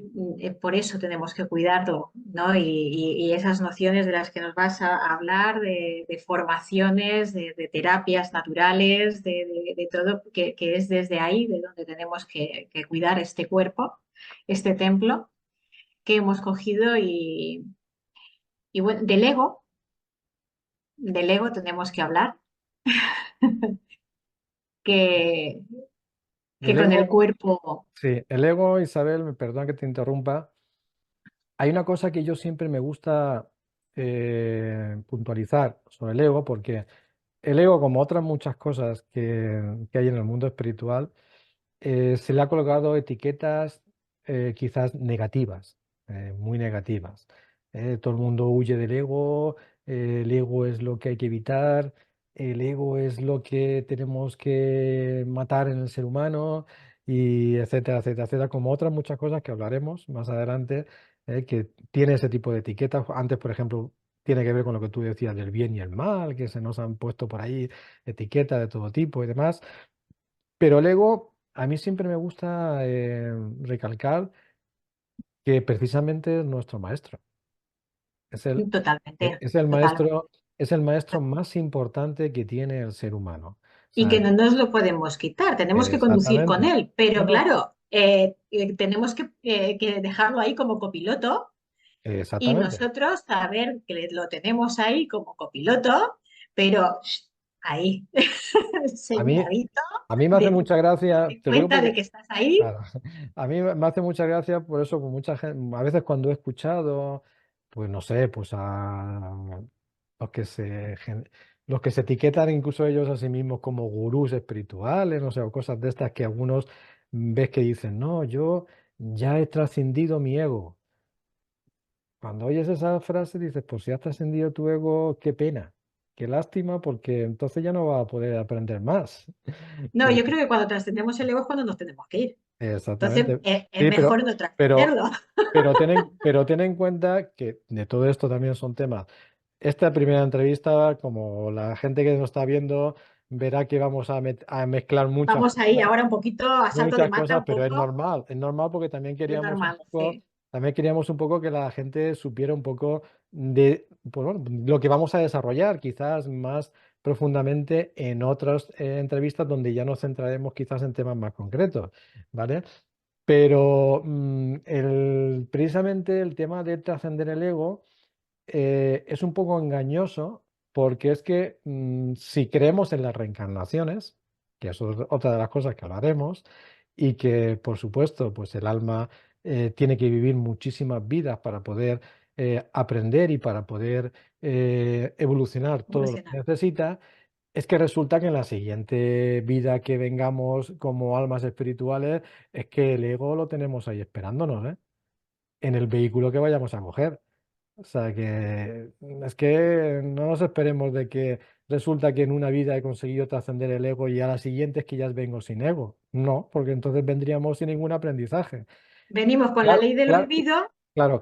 por eso tenemos que cuidarlo, ¿no? Y esas nociones de las que nos vas a hablar, de formaciones, de terapias naturales, de todo, que es desde ahí de donde tenemos que cuidar este cuerpo, este templo que hemos cogido y bueno, del ego tenemos que hablar, que, que El con el ego, cuerpo, sí, el ego, Isabel, me perdona que te interrumpa. Hay una cosa que yo siempre me gusta puntualizar sobre el ego, porque el ego, como otras muchas cosas que hay en el mundo espiritual, se le ha colgado etiquetas quizás negativas, muy negativas. Todo el mundo huye del ego, el ego es lo que hay que evitar, el ego es lo que tenemos que matar en el ser humano, y etcétera, etcétera, etcétera, como otras muchas cosas que hablaremos más adelante, que tiene ese tipo de etiquetas. Antes, por ejemplo, tiene que ver con lo que tú decías del bien y el mal, que se nos han puesto por ahí etiquetas de todo tipo y demás. Pero el ego, a mí siempre me gusta recalcar que precisamente es nuestro maestro. Es el, Totalmente, es el totalmente. maestro, es el maestro más importante que tiene el ser humano. O Y sea, que no nos lo podemos quitar, tenemos que conducir con exactamente. él, No, pero no, claro, tenemos que dejarlo ahí como copiloto y exactamente. nosotros saber que lo tenemos ahí como copiloto, pero ahí, A mí, señalito, a mí me hace de, mucha gracia, de te lo digo cuenta porque, de que estás ahí. claro, a mí me hace mucha gracia por eso, con mucha gente, a veces cuando he escuchado, pues no sé, pues a los que los que se etiquetan incluso ellos a sí mismos como gurús espirituales, no sé, o cosas de estas que algunos ves que dicen, no, yo ya he trascendido mi ego. Cuando oyes esa frase dices, pues si has trascendido tu ego, qué pena, qué lástima, porque entonces ya no vas a poder aprender más. No, yo creo que cuando trascendemos el ego es cuando nos tenemos que ir. Entonces, Exactamente. es Sí, mejor no pero, trascenderlo. pero ten en cuenta que de todo esto también son temas. Esta primera entrevista, como la gente que nos está viendo, verá que vamos a mezclar Vamos ahí ahora un poquito a salto de muchas mata, cosas, un pero poco, es normal porque es normal, sí. también queríamos un poco que la gente supiera un poco de pues bueno, lo que vamos a desarrollar, quizás más profundamente en otras entrevistas donde ya nos centraremos quizás en temas más concretos, ¿vale? Pero precisamente el tema de trascender el ego es un poco engañoso porque es que si creemos en las reencarnaciones, que eso es otra de las cosas que hablaremos, y que por supuesto pues el alma tiene que vivir muchísimas vidas para poder aprender y para poder evolucionar todo lo que Evolucionar. necesita, es que resulta que en la siguiente vida que vengamos como almas espirituales, es que el ego lo tenemos ahí esperándonos, ¿eh? En el vehículo que vayamos a coger. O sea que es que no nos esperemos de que resulta que en una vida he conseguido trascender el ego y a la siguiente es que ya vengo sin ego. No, porque entonces vendríamos sin ningún aprendizaje. Venimos con la Claro, ley del claro, olvido.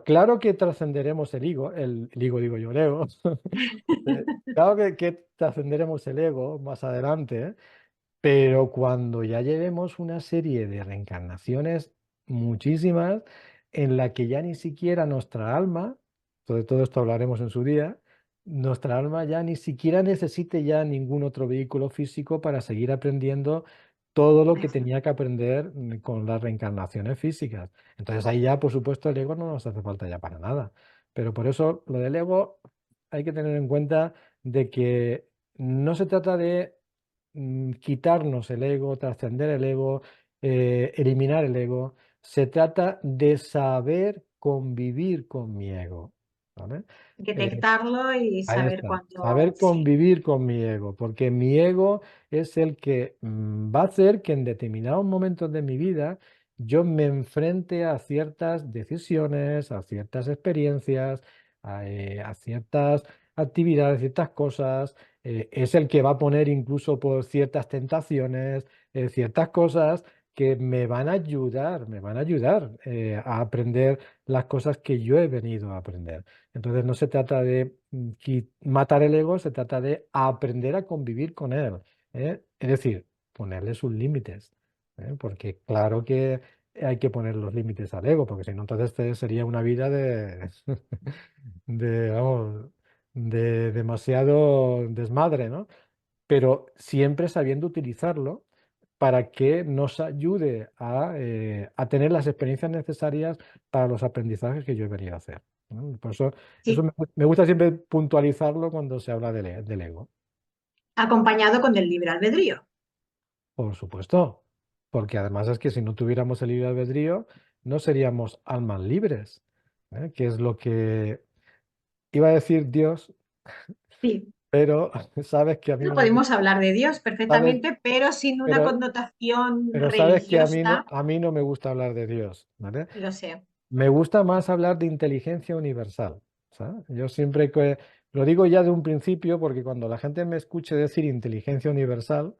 claro que trascenderemos el ego digo yo, el ego. Claro que trascenderemos el ego más adelante, ¿eh? Pero cuando ya llevemos una serie de reencarnaciones, muchísimas, en la que ya ni siquiera nuestra alma, sobre todo esto hablaremos en su día, nuestra alma ya ni siquiera necesite ya ningún otro vehículo físico para seguir aprendiendo todo lo que tenía que aprender con las reencarnaciones físicas. Entonces ahí ya, por supuesto, el ego no nos hace falta ya para nada. Pero por eso lo del ego hay que tener en cuenta de que no se trata de quitarnos el ego, trascender el ego, eliminar el ego. Se trata de saber convivir con mi ego, ¿vale? Eh, Detectarlo y Ahí saber está, cuándo saber sí. convivir con mi ego, porque mi ego es el que va a hacer que en determinados momentos de mi vida yo me enfrente a ciertas decisiones, a ciertas experiencias, a ciertas actividades, ciertas cosas. Es el que va a poner incluso por ciertas tentaciones, ciertas cosas que me van a ayudar a aprender las cosas que yo he venido a aprender. Entonces no se trata de matar el ego, se trata de aprender a convivir con él, ¿eh? Es decir, ponerle sus límites, ¿eh? Porque claro que hay que poner los límites al ego, porque si no, entonces sería una vida vamos, de demasiado desmadre, ¿no? Pero siempre sabiendo utilizarlo para que nos ayude a tener las experiencias necesarias para los aprendizajes que yo he venido a hacer, ¿no? Por eso, eso Sí, me gusta siempre puntualizarlo cuando se habla del ego, acompañado con el libre albedrío. por supuesto, porque además es que si no tuviéramos el libre albedrío, no seríamos almas libres, ¿eh? Que es lo que iba a decir Dios, Sí, pero sabes que a mí no no me gusta, podemos hablar de Dios sabes, perfectamente, pero sin una pero, connotación pero sabes que religiosa, a mí no me gusta hablar de Dios, ¿vale? lo sé. Me gusta más hablar de inteligencia universal, ¿sabes? Yo siempre que lo digo ya de un principio porque cuando la gente me escuche decir inteligencia universal,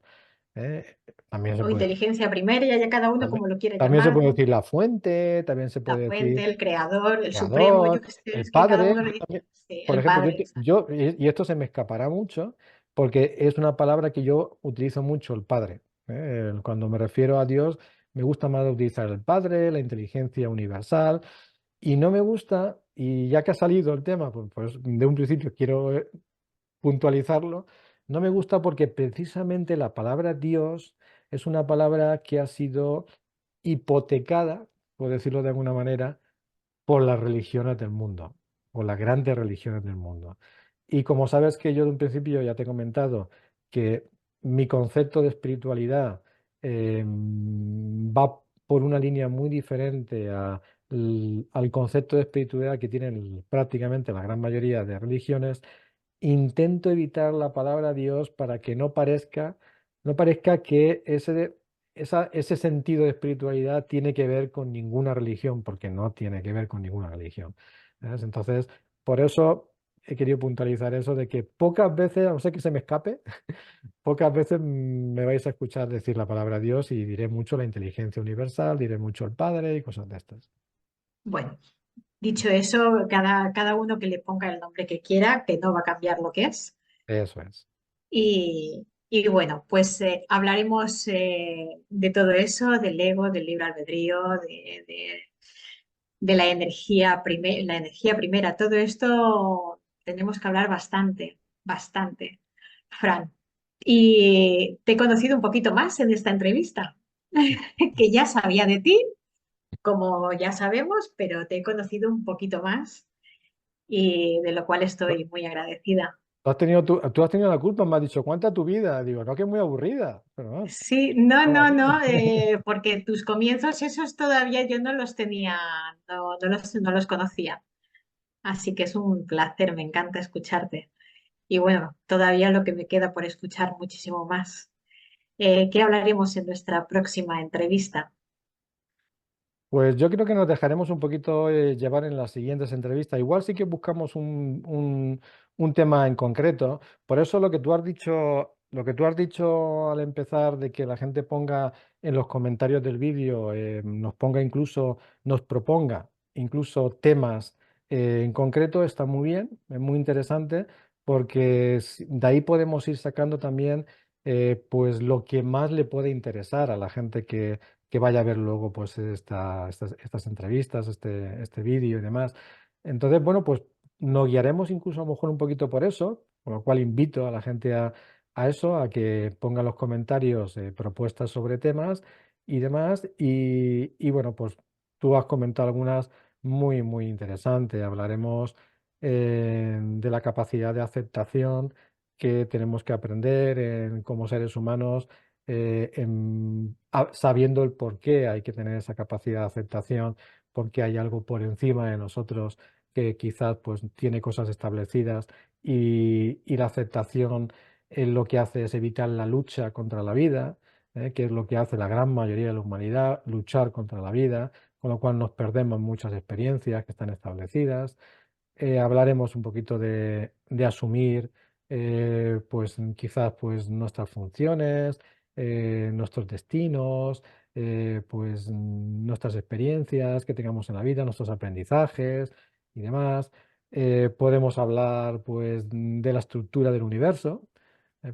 ¿eh? También se O puede, inteligencia primaria, ya cada uno también, como lo quiera también se llamar, puede ¿no? decir la fuente, también se La puede fuente, decir el creador, el supremo, yo creador, qué sé, el es que cada padre. uno le dice, sí, Por el ejemplo, padre, exacto. y esto se me escapará mucho porque es una palabra que yo utilizo mucho, el padre, ¿eh? Cuando me refiero a Dios, me gusta más utilizar el padre, la inteligencia universal. Y no me gusta, y ya que ha salido el tema, pues de un principio quiero puntualizarlo, no me gusta porque precisamente la palabra Dios es una palabra que ha sido hipotecada, por decirlo de alguna manera, por las religiones del mundo, por las grandes religiones del mundo. Y como sabes que yo de un principio ya te he comentado que mi concepto de espiritualidad va por una línea muy diferente al concepto de espiritualidad que tienen prácticamente la gran mayoría de religiones, intento evitar la palabra Dios para que no parezca que ese sentido de espiritualidad tiene que ver con ninguna religión, porque no tiene que ver con ninguna religión. ¿Ves? Entonces, por eso he querido puntualizar eso de que pocas veces, a no ser que se me escape, pocas veces me vais a escuchar decir la palabra Dios y diré mucho la inteligencia universal, diré mucho el Padre y cosas de estas. Bueno, dicho eso, cada uno que le ponga el nombre que quiera, que no va a cambiar lo que es. Eso es. Y bueno, pues hablaremos de todo eso, del ego, del libre albedrío, de la energía primera. Todo esto tenemos que hablar bastante, bastante, Fran. Y te he conocido un poquito más en esta entrevista, que ya sabía de ti, como ya sabemos, pero te he conocido un poquito más y de lo cual estoy muy agradecida. Tú has tenido la culpa, me has dicho, cuenta tu vida. Digo, no, que es muy aburrida. Pero no, Sí, no, toma no, tú. no, porque tus comienzos esos todavía yo no los tenía, no los conocía. Así que es un placer, me encanta escucharte. Y bueno, todavía lo que me queda por escuchar muchísimo más. ¿Qué hablaremos en nuestra próxima entrevista? Pues yo creo que nos dejaremos un poquito llevar en las siguientes entrevistas. Igual sí que buscamos un tema en concreto. Por eso lo que tú has dicho al empezar de que la gente ponga en los comentarios del vídeo, nos proponga incluso temas en concreto, está muy bien, es muy interesante, porque de ahí podemos ir sacando también pues lo que más le puede interesar a la gente que vaya a ver luego pues estas entrevistas, este vídeo y demás. Entonces, bueno, pues nos guiaremos incluso a lo mejor un poquito por eso, con lo cual invito a la gente a eso, a que ponga en los comentarios propuestas sobre temas y demás. Y bueno, pues tú has comentado algunas muy, muy interesantes. Hablaremos de la capacidad de aceptación que tenemos que aprender como seres humanos sabiendo el por qué hay que tener esa capacidad de aceptación, porque hay algo por encima de nosotros que quizás pues tiene cosas establecidas y la aceptación lo que hace es evitar la lucha contra la vida, que es lo que hace la gran mayoría de la humanidad, luchar contra la vida, con lo cual nos perdemos muchas experiencias que están establecidas. Hablaremos un poquito de asumir pues quizás pues nuestras funciones, nuestros destinos, pues nuestras experiencias que tengamos en la vida, nuestros aprendizajes y demás. Podemos hablar pues de la estructura del universo,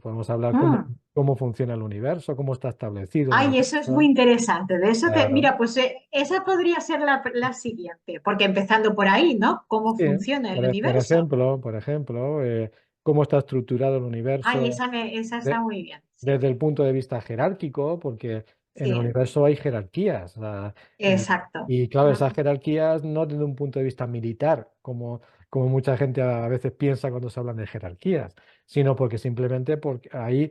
podemos hablar Mm. cómo funciona el universo, cómo está establecido el Ay, eso es muy universo. interesante. De eso Claro. mira, pues esa podría ser la siguiente, porque empezando por ahí, ¿no? ¿Cómo Sí, funciona el por universo? ejemplo, cómo está estructurado el Ay, universo esa está de- muy bien. Sí, desde el punto de vista jerárquico, porque en el sí, universo hay jerarquías, y, exacto. y claro, Mm. esas jerarquías no desde un punto de vista militar, como mucha gente a veces piensa cuando se hablan de jerarquías, sino porque simplemente porque hay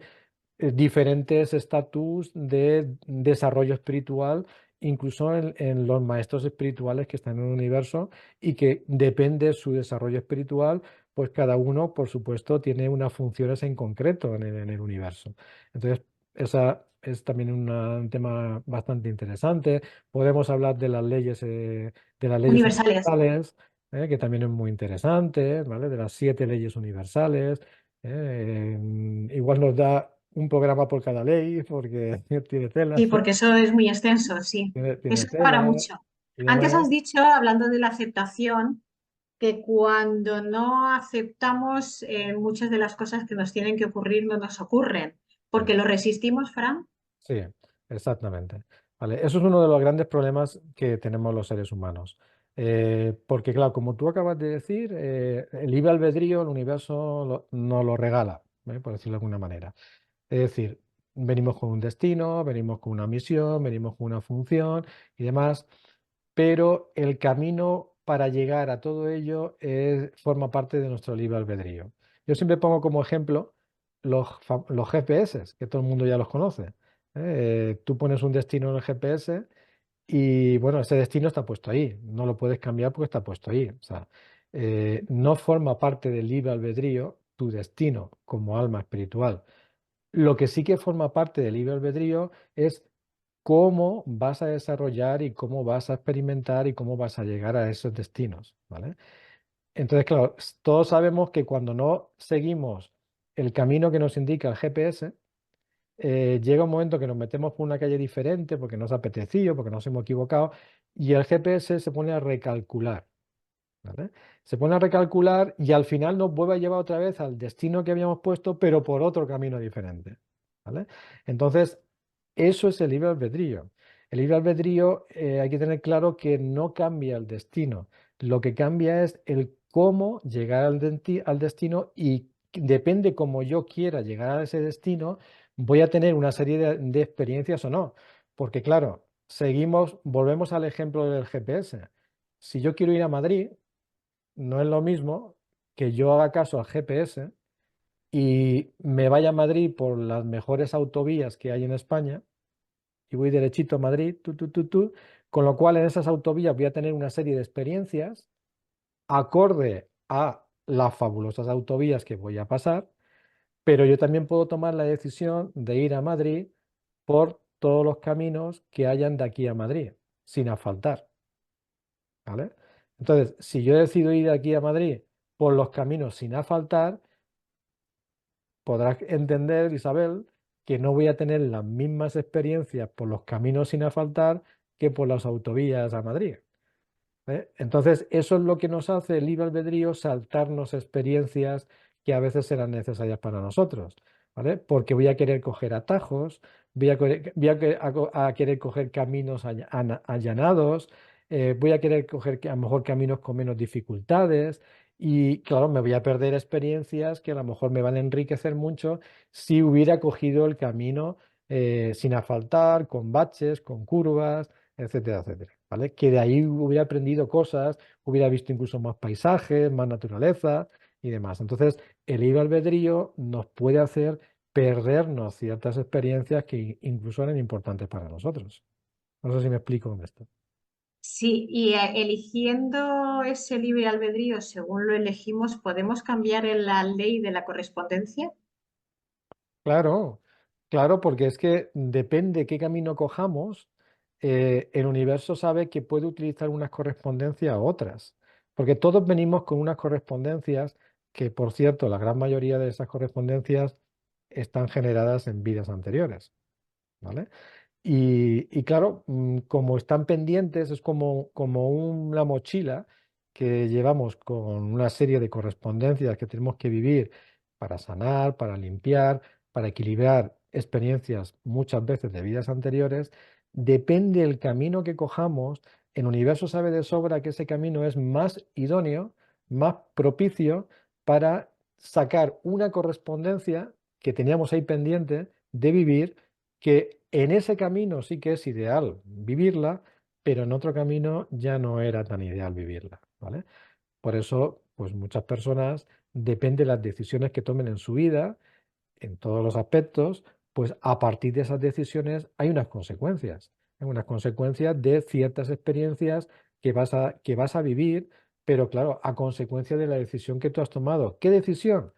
diferentes estatus de desarrollo espiritual, incluso en los maestros espirituales que están en el universo y que depende de su desarrollo espiritual, pues cada uno, por supuesto, tiene unas funciones en concreto en el universo. Entonces, esa es también un tema bastante interesante. Podemos hablar de las leyes Universales. universales, que también es muy interesante, ¿vale? De las 7 leyes universales. Igual nos da un programa por cada ley, porque tiene tela, Sí, porque eso es muy extenso, sí. tiene Eso da para tela mucho. y Antes demás. has dicho, hablando de la aceptación, que cuando no aceptamos muchas de las cosas que nos tienen que ocurrir no nos ocurren, Sí, porque lo resistimos, Fran. sí, exactamente. Vale, eso es uno de los grandes problemas que tenemos los seres humanos. Porque claro, como tú acabas de decir, el libre albedrío, el universo nos lo regala, por decirlo de alguna manera. Es decir, venimos con un destino, venimos con una misión, venimos con una función y demás, pero el camino para llegar a todo ello forma parte de nuestro libre albedrío. Yo siempre pongo como ejemplo los GPS, que todo el mundo ya los conoce. Tú pones un destino en el GPS y bueno, ese destino está puesto ahí, no lo puedes cambiar porque está puesto ahí. O sea, no forma parte del libre albedrío tu destino como alma espiritual. Lo que sí que forma parte del libre albedrío es cómo vas a desarrollar y cómo vas a experimentar y cómo vas a llegar a esos destinos, ¿vale? Entonces, claro, todos sabemos que cuando no seguimos el camino que nos indica el GPS, llega un momento que nos metemos por una calle diferente porque nos ha apetecido, porque nos hemos equivocado, y el GPS se pone a recalcular. ¿Vale? Se pone a recalcular y al final nos vuelve a llevar otra vez al destino que habíamos puesto, pero por otro camino diferente. ¿Vale? Entonces, eso es el libre albedrío. El libre albedrío, hay que tener claro que no cambia el destino. Lo que cambia es el cómo llegar al destino y depende cómo yo quiera llegar a ese destino, voy a tener una serie de experiencias o no. Porque claro, volvemos al ejemplo del GPS. Si yo quiero ir a Madrid, no es lo mismo que yo haga caso al GPS y me vaya a Madrid por las mejores autovías que hay en España y voy derechito a Madrid, con lo cual en esas autovías voy a tener una serie de experiencias acorde a las fabulosas autovías que voy a pasar, pero yo también puedo tomar la decisión de ir a Madrid por todos los caminos que hayan de aquí a Madrid, sin asfaltar. ¿Vale? Entonces, si yo decido ir de aquí a Madrid por los caminos sin asfaltar, podrás entender, Isabel, que no voy a tener las mismas experiencias por los caminos sin asfaltar que por las autovías a Madrid. Entonces, eso es lo que nos hace el libre albedrío, saltarnos experiencias que a veces serán necesarias para nosotros, ¿vale? Porque voy a querer coger atajos, voy a querer coger caminos allanados, voy a querer coger a lo mejor caminos con menos dificultades y, claro, me voy a perder experiencias que a lo mejor me van a enriquecer mucho si hubiera cogido el camino sin asfaltar, con baches, con curvas, etcétera, etcétera, ¿vale? Que de ahí hubiera aprendido cosas, hubiera visto incluso más paisajes, más naturaleza y demás. Entonces, el libre albedrío nos puede hacer perdernos ciertas experiencias que incluso eran importantes para nosotros. No sé si me explico con esto. Sí, y eligiendo ese libre albedrío según lo elegimos, ¿podemos cambiar en la ley de la correspondencia? Claro, claro, porque es que depende qué camino cojamos, el universo sabe que puede utilizar unas correspondencias a otras, porque todos venimos con unas correspondencias que, por cierto, la gran mayoría de esas correspondencias están generadas en vidas anteriores, ¿vale? Y claro, como están pendientes, es como una mochila que llevamos con una serie de correspondencias que tenemos que vivir para sanar, para limpiar, para equilibrar experiencias muchas veces de vidas anteriores. Depende del camino que cojamos, el universo sabe de sobra que ese camino es más idóneo, más propicio para sacar una correspondencia que teníamos ahí pendiente de vivir, que en ese camino sí que es ideal vivirla, pero en otro camino ya no era tan ideal vivirla, ¿vale? Por eso, pues muchas personas, depende de las decisiones que tomen en su vida, en todos los aspectos, pues a partir de esas decisiones hay unas consecuencias de ciertas experiencias que vas a vivir, pero claro, a consecuencia de la decisión que tú has tomado. ¿Qué decisión?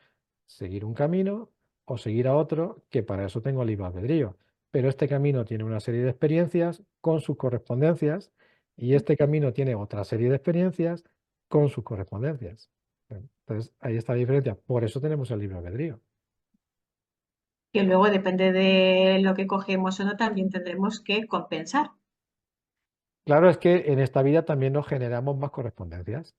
Seguir un camino o seguir a otro, que para eso tengo libre albedrío. Pero este camino tiene una serie de experiencias con sus correspondencias y este camino tiene otra serie de experiencias con sus correspondencias. Entonces, ahí está la diferencia. Por eso tenemos el libre albedrío. Que luego depende de lo que cogemos o no, también tendremos que compensar. Claro, es que en esta vida también nos generamos más correspondencias.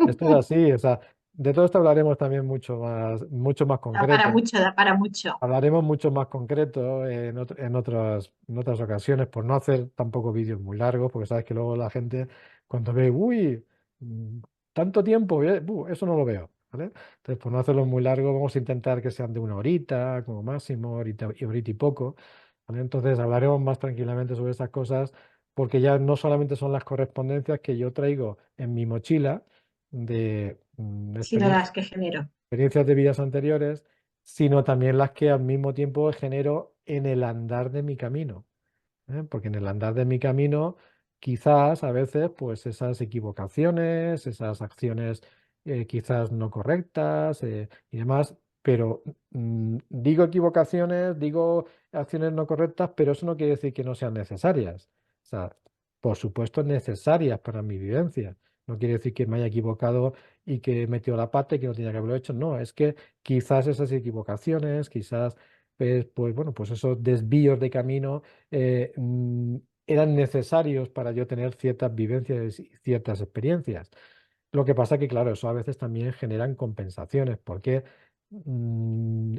Esto es así, o sea, de todo esto hablaremos también mucho más Da para concreto. mucho, da para mucho. Hablaremos mucho más concreto en otras ocasiones, por no hacer tampoco vídeos muy largos, porque sabes que luego la gente, cuando ve, uy, mm, tanto tiempo, eso no lo veo, ¿vale? Entonces, por no hacerlo muy largo, vamos a intentar que sean de una horita, como máximo, horita y poco, ¿vale? Entonces, hablaremos más tranquilamente sobre esas cosas, porque ya no solamente son las correspondencias que yo traigo en mi mochila de Sino las que genero. experiencias de vidas anteriores, sino también las que al mismo tiempo genero en el andar de mi camino. Porque en el andar de mi camino, quizás a veces, pues esas equivocaciones, esas acciones quizás no correctas y demás, pero digo equivocaciones, digo acciones no correctas, pero eso no quiere decir que no sean necesarias. O sea, por supuesto, necesarias para mi vivencia. No quiere decir que me haya equivocado y que he metido la pata y que no tenía que haberlo hecho. No, es que quizás esas equivocaciones, quizás, pues bueno, pues esos desvíos de camino eran necesarios para yo tener ciertas vivencias y ciertas experiencias. Lo que pasa que, claro, eso a veces también generan compensaciones, porque,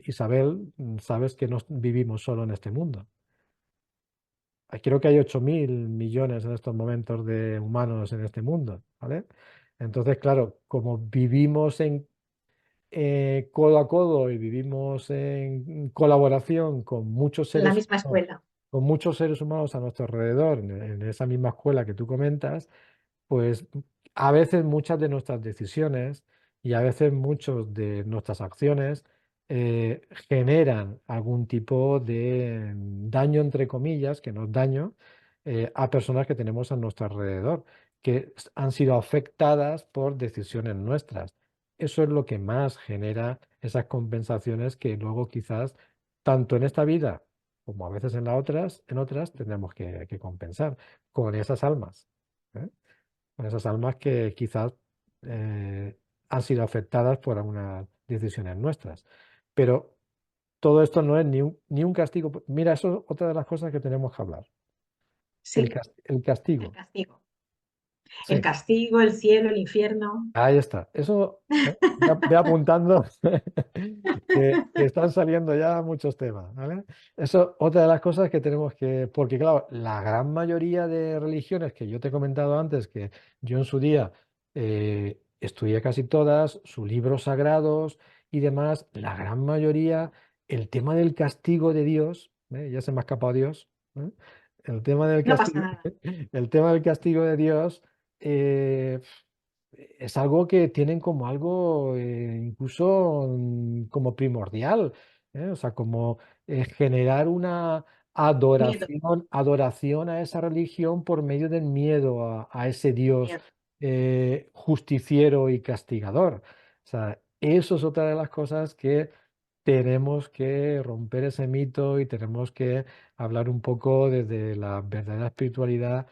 Isabel, sabes que no vivimos solo en este mundo. Creo que hay 8.000 millones en estos momentos de humanos en este mundo, ¿vale? Entonces, claro, como vivimos en codo a codo y vivimos en colaboración En la misma escuela. con muchos seres humanos a nuestro alrededor, en esa misma escuela que tú comentas, pues a veces muchas de nuestras decisiones y a veces muchas de nuestras acciones generan algún tipo de daño, entre comillas, que no es daño, a personas que tenemos a nuestro alrededor, que han sido afectadas por decisiones nuestras. Eso es lo que más genera esas compensaciones que luego quizás, tanto en esta vida como a veces en otras tendremos que compensar con esas almas. ¿Eh? Con esas almas que quizás eh, han sido afectadas por algunas decisiones nuestras. Pero todo esto no es ni un castigo. Mira, eso es otra de las cosas que tenemos que hablar. Sí, El el castigo. castigo. El Sí. castigo, el cielo, el infierno. Ahí está. Eso, ve apuntando que están saliendo ya muchos temas, ¿vale? Eso, otra de las cosas que tenemos porque claro, la gran mayoría de religiones que yo te he comentado antes, que yo en su día estudié casi todas, sus libros sagrados y demás, la gran mayoría, el tema del castigo de Dios, ya se me ha escapado Dios, ¿eh? El tema del No pasa castigo, nada. el tema del castigo de Dios. eh, es algo que tienen como algo incluso como primordial, ¿eh? O sea, como generar una Miedo, adoración a esa religión por medio del miedo a ese Dios miedo. justiciero y castigador. O sea, eso es otra de las cosas que tenemos que romper ese mito y tenemos que hablar un poco desde la verdadera espiritualidad,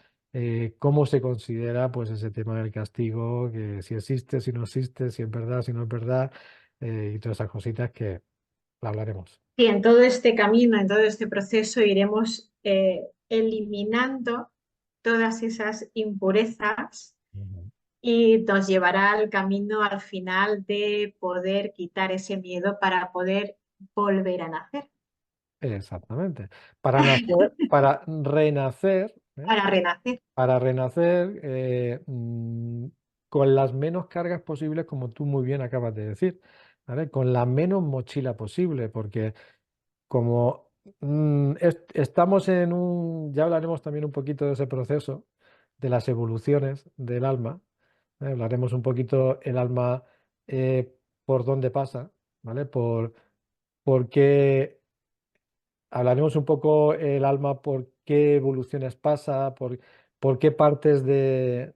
cómo se considera pues ese tema del castigo, que si existe, si no existe, si es verdad, si no es verdad, y todas esas cositas que hablaremos. Y en todo este camino, en todo este proceso, iremos eliminando todas esas impurezas Ujú. y nos llevará al camino al final de poder quitar ese miedo para poder volver a nacer, Exactamente. Para nacer, para renacer, ¿eh? para renacer. Para renacer con las menos cargas posibles, como tú muy bien acabas de decir, ¿vale? Con la menos mochila posible, porque como estamos ya hablaremos también un poquito de ese proceso, de las evoluciones del alma, ¿eh? Hablaremos un poquito el alma por dónde pasa, ¿vale? Por qué. Hablaremos un poco el alma, por qué evoluciones pasa, por qué partes del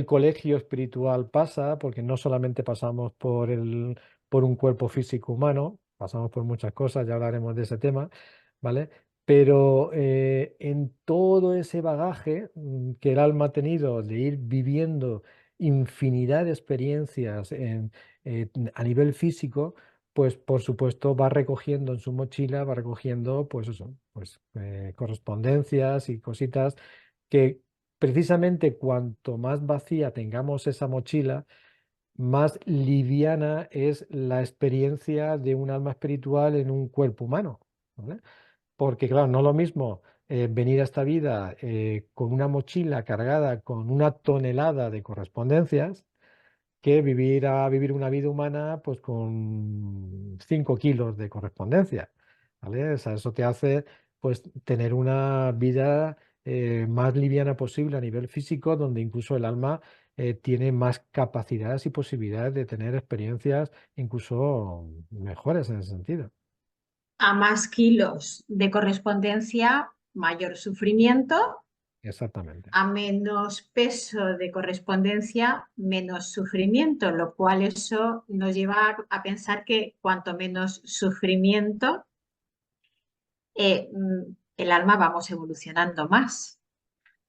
colegio espiritual pasa, porque no solamente pasamos por un cuerpo físico humano, pasamos por muchas cosas, ya hablaremos de ese tema, ¿vale? Pero en todo ese bagaje que el alma ha tenido de ir viviendo infinidad de experiencias a nivel físico, pues por supuesto va recogiendo en su mochila, va recogiendo pues eso, pues correspondencias y cositas que precisamente cuanto más vacía tengamos esa mochila, más liviana es la experiencia de un alma espiritual en un cuerpo humano, ¿vale? Porque, claro, no es lo mismo venir a esta vida con una mochila cargada con una tonelada de correspondencias que vivir una vida humana pues con 5 kilos de correspondencia, ¿vale? O sea, eso te hace pues tener una vida más liviana posible a nivel físico, donde incluso el alma tiene más capacidades y posibilidades de tener experiencias incluso mejores en ese sentido. A más kilos de correspondencia, mayor sufrimiento. Exactamente. A menos peso de correspondencia, menos sufrimiento, lo cual eso nos lleva a pensar que cuanto menos sufrimiento, el alma vamos evolucionando más.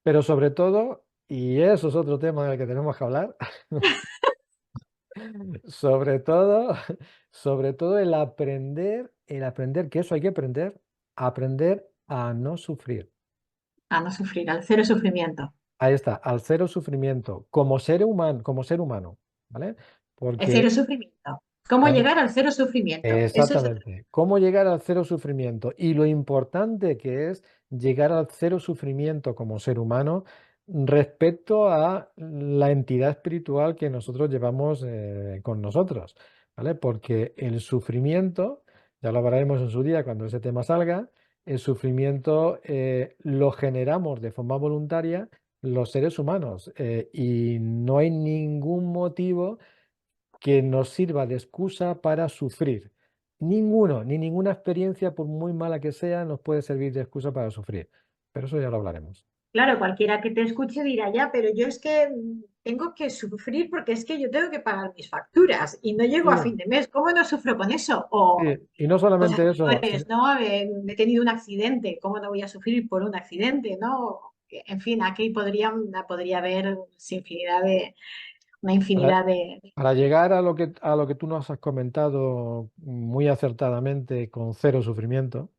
Pero sobre todo, y eso es otro tema del que tenemos que hablar, sobre todo, sobre todo el aprender, que eso hay que aprender a no sufrir. A no sufrir, al cero sufrimiento. Ahí está, al cero sufrimiento, como ser humano, ¿vale? El cero Porque sufrimiento. ¿Cómo llegar al cero sufrimiento? Eso es otra. exactamente. ¿Cómo llegar al cero sufrimiento? Y lo importante que es llegar al cero sufrimiento como ser humano respecto a la entidad espiritual que nosotros llevamos con nosotros, ¿vale? Porque el sufrimiento, ya lo hablaremos en su día cuando ese tema salga, el sufrimiento lo generamos de forma voluntaria los seres humanos y no hay ningún motivo que nos sirva de excusa para sufrir. Ninguno, ni ninguna experiencia, por muy mala que sea, nos puede servir de excusa para sufrir. Pero eso ya lo hablaremos. Claro, cualquiera que te escuche dirá, ya, pero yo es que tengo que sufrir porque es que yo tengo que pagar mis facturas y no llego a fin Sí, de mes. ¿Cómo no sufro con eso? sí. O Y no los solamente eso, anteriores, ¿no? He tenido un accidente, ¿cómo no voy a sufrir por un accidente, ¿no? En fin, aquí podría haber una para, infinidad de... para llegar a lo que tú nos has comentado muy acertadamente con cero sufrimiento,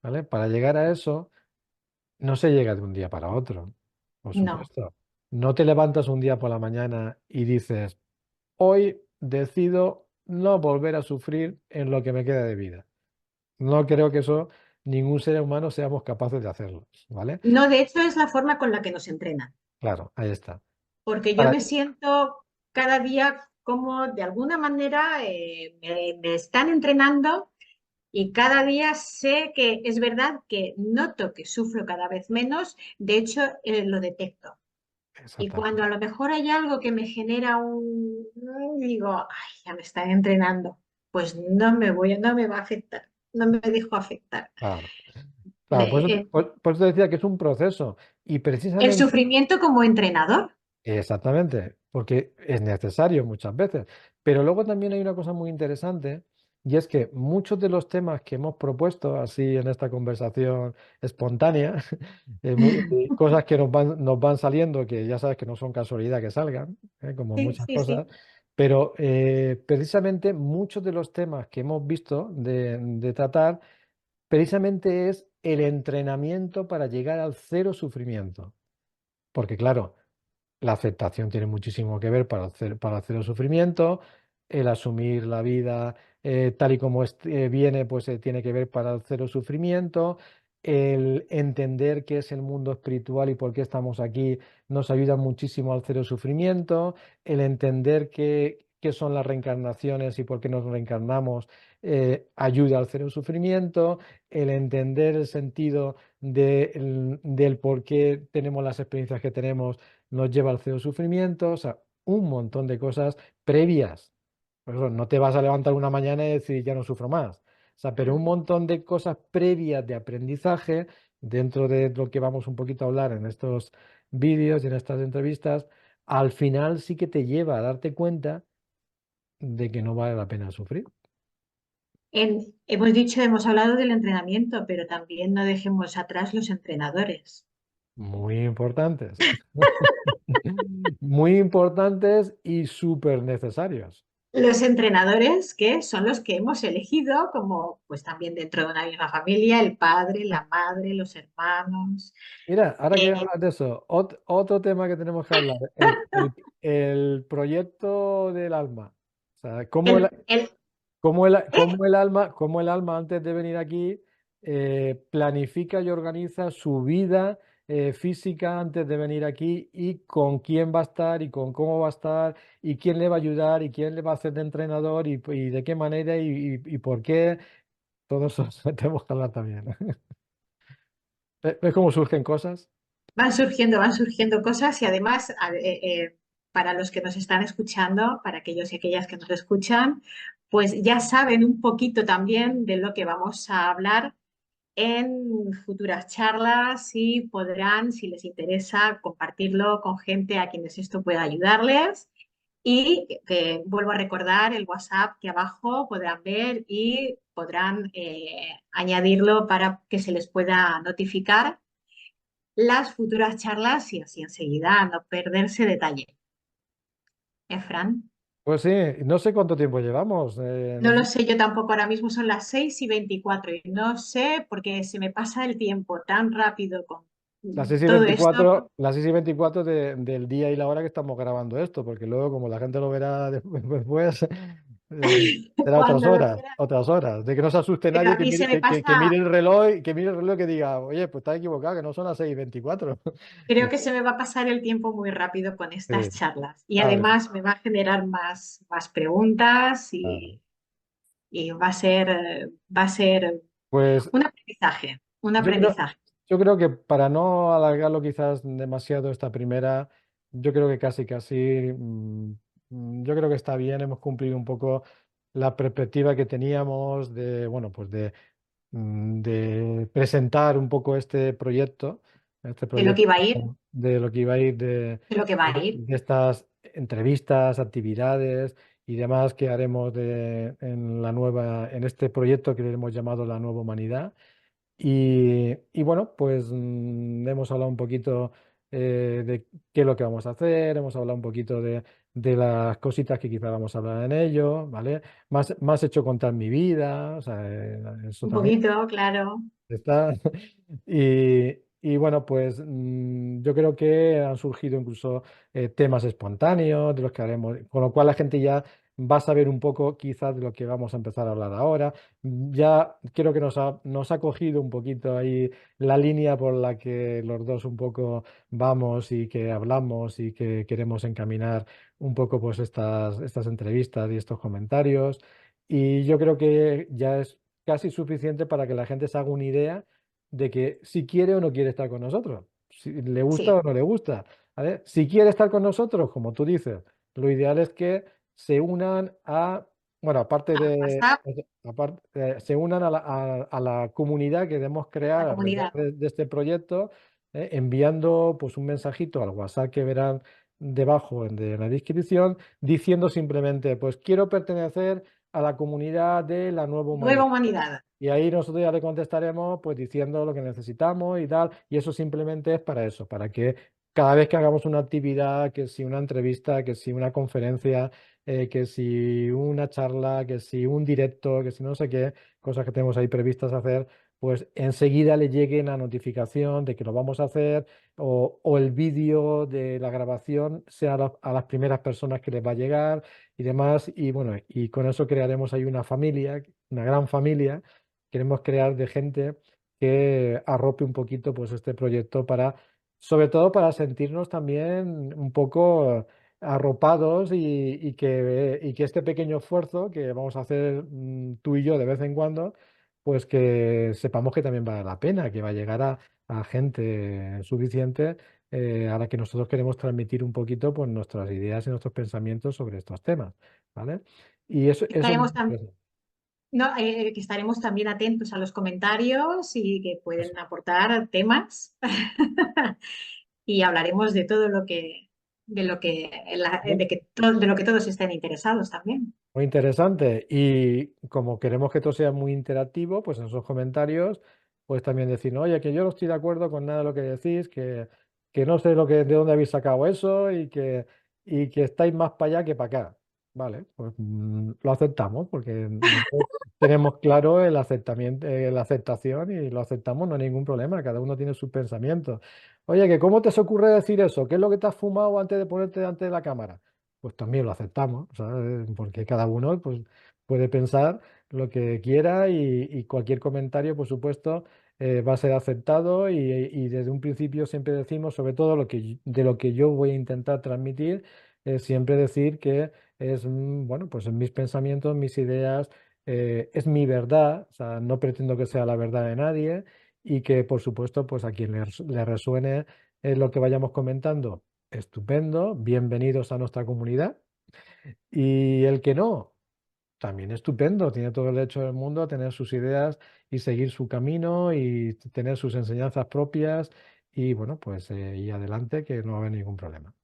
¿vale? Para llegar a eso, no se llega de un día para otro, por No, supuesto. No te levantas un día por la mañana y dices, hoy decido no volver a sufrir en lo que me queda de vida. No creo que eso ningún ser humano seamos capaces de hacerlo, ¿vale? no, de hecho es la forma con la que nos entrenan, Claro, ahí está. porque yo Para- me siento cada día como de alguna manera me están entrenando. Y cada día sé que es verdad que noto que sufro cada vez menos, de hecho lo detecto. Y cuando Exactamente. a lo mejor hay algo que me genera digo, ay, ya me están entrenando, pues no me va a afectar, no me dejo afectar. Claro, claro, Me- eh, por eso te decía que es un proceso y el precisamente, sufrimiento como entrenador, exactamente, porque es necesario muchas veces. Pero luego también hay una cosa muy interesante y es que muchos de los temas que hemos propuesto así en esta conversación espontánea, cosas que nos van saliendo, que ya sabes que no son casualidad que salgan, como sí, muchas sí, sí. cosas, pero precisamente muchos de los temas que hemos visto de tratar, precisamente es el entrenamiento para llegar al cero sufrimiento. Porque claro, la aceptación tiene muchísimo que ver para hacer el sufrimiento, el asumir la vida tal y como viene, pues tiene que ver para el cero sufrimiento, el entender qué es el mundo espiritual y por qué estamos aquí nos ayuda muchísimo al cero sufrimiento, el entender qué son las reencarnaciones y por qué nos reencarnamos ayuda al cero sufrimiento, el entender el sentido del por qué tenemos las experiencias que tenemos nos lleva al cero sufrimiento, o sea, un montón de cosas previas. Por eso no te vas a levantar una mañana y decir ya no sufro más. O sea, pero un montón de cosas previas de aprendizaje dentro de lo que vamos un poquito a hablar en estos vídeos y en estas entrevistas, al final sí que te lleva a darte cuenta de que no vale la pena sufrir. Hemos dicho, hemos hablado del entrenamiento, pero también no dejemos atrás los entrenadores. Muy importantes. Muy importantes y súper necesarios. Los entrenadores que son los que hemos elegido como pues también dentro de una misma familia, el padre, la madre, los hermanos. Mira, ahora que Eh, hablas de eso, otro tema que tenemos que hablar, el proyecto del alma. O sea, el, cómo el alma antes de venir aquí planifica y organiza su vida física antes de venir aquí y con quién va a estar y con cómo va a estar y quién le va a ayudar y quién le va a hacer de entrenador y de qué manera y por qué. Todo eso tenemos que hablar también. ¿Ves cómo surgen cosas? van surgiendo cosas y además para los que nos están escuchando, para aquellos y aquellas que nos escuchan, pues ya saben un poquito también de lo que vamos a hablar en futuras charlas y podrán, si les interesa, compartirlo con gente a quienes esto pueda ayudarles. Y vuelvo a recordar el WhatsApp que abajo podrán ver y podrán añadirlo para que se les pueda notificar las futuras charlas y así enseguida no perderse detalle. Fran? Pues sí, no sé cuánto tiempo llevamos. No lo sé, yo tampoco. Ahora mismo son las 6:24 y no sé porque se me pasa el tiempo tan rápido con Las 6 y todo esto. 24, las 6 y 24 del día y la hora que estamos grabando esto, porque luego como la gente lo verá después, será otras Cuando lo horas, quiera. otras horas. De que no se asuste Pero nadie a mí se me que pasa, mire el reloj, que mire el reloj y que diga, oye, pues está equivocado, que no son las 6 y 24. creo que se me va a pasar el tiempo muy rápido con estas Sí, charlas y a ver, además me va a generar más preguntas claro. y va a ser Pues un aprendizaje, un Yo creo, aprendizaje. yo creo que para no alargarlo quizás demasiado esta primera, yo creo que casi, yo creo que está bien, hemos cumplido un poco la perspectiva que teníamos de, bueno, pues de presentar un poco este De lo que iba proyecto a ir, de lo que iba a ir de lo que va a ir. de estas entrevistas, actividades y demás que haremos en este proyecto que le hemos llamado La Nueva Humanidad. Y bueno, pues hemos hablado un poquito de qué es lo que vamos a hacer, hemos hablado un poquito de las cositas que quizá vamos a hablar en ello, ¿vale? Más hecho contar mi vida, o sea, eso Un también. poquito, claro. Está. Y bueno, pues yo creo que han surgido incluso temas espontáneos de los que haremos, con lo cual la gente ya va a saber un poco quizás de lo que vamos a empezar a hablar ahora. Ya creo que nos ha cogido un poquito ahí la línea por la que los dos un poco vamos y que hablamos y que queremos encaminar un poco pues estas entrevistas y estos comentarios. Y yo creo que ya es casi suficiente para que la gente se haga una idea de que si quiere o no quiere estar con nosotros, si le gusta Sí, o no le gusta, ¿vale? Si quiere estar con nosotros, como tú dices, lo ideal es que se unan bueno, a WhatsApp, se unan a la comunidad que debemos la crear alrededor comunidad. de este proyecto, enviando pues un mensajito al WhatsApp que verán debajo de la descripción, diciendo simplemente, pues quiero pertenecer a la comunidad de la nueva Nueva humanidad. humanidad. Y ahí nosotros ya le contestaremos pues diciendo lo que necesitamos y tal. Y eso simplemente es para eso, para que cada vez que hagamos una actividad, que si una entrevista, que si una conferencia, que si una charla, que si un directo, que si no sé qué, cosas que tenemos ahí previstas hacer, pues enseguida le llegue la notificación de que lo vamos a hacer o el vídeo de la grabación sea a las primeras personas que les va a llegar y demás. Y bueno, y con eso crearemos ahí una familia, una gran familia queremos crear de gente que arrope un poquito pues este proyecto sobre todo para sentirnos también un poco arropados y que este pequeño esfuerzo que vamos a hacer tú y yo de vez en cuando, pues que sepamos que también vale la pena, que va a llegar a gente suficiente a la que nosotros queremos transmitir un poquito pues nuestras ideas y nuestros pensamientos sobre estos temas, ¿vale? Y eso es muy Estaremos interesante. no, que estaremos también atentos a los comentarios y que Eso. pueden aportar temas y hablaremos de todo de lo que todos estén interesados también. Muy interesante. Y como queremos que todo sea muy interactivo, pues en esos comentarios, pues también decir, "No, oye, que yo no estoy de acuerdo con nada de lo que decís, que no sé de dónde habéis sacado eso y que estáis más para allá que para acá. Vale, pues lo aceptamos porque nosotros tenemos claro la aceptación y lo aceptamos, no hay ningún problema, cada uno tiene sus pensamientos. Oye, que ¿cómo te se ocurre decir eso? ¿Qué es lo que te has fumado antes de ponerte delante de la cámara? Pues también lo aceptamos, ¿sabes? Porque cada uno pues, puede pensar lo que quiera y cualquier comentario, por supuesto, va a ser aceptado y desde un principio siempre decimos, sobre todo de lo que yo voy a intentar transmitir, es siempre decir que es, bueno, pues en mis pensamientos, mis ideas, es mi verdad, o sea, no pretendo que sea la verdad de nadie y que, por supuesto, pues a quien le resuene lo que vayamos comentando, estupendo, bienvenidos a nuestra comunidad. Y el que no, también estupendo, tiene todo el derecho del mundo a tener sus ideas y seguir su camino y tener sus enseñanzas propias y, bueno, pues y adelante, que no va a haber ningún problema.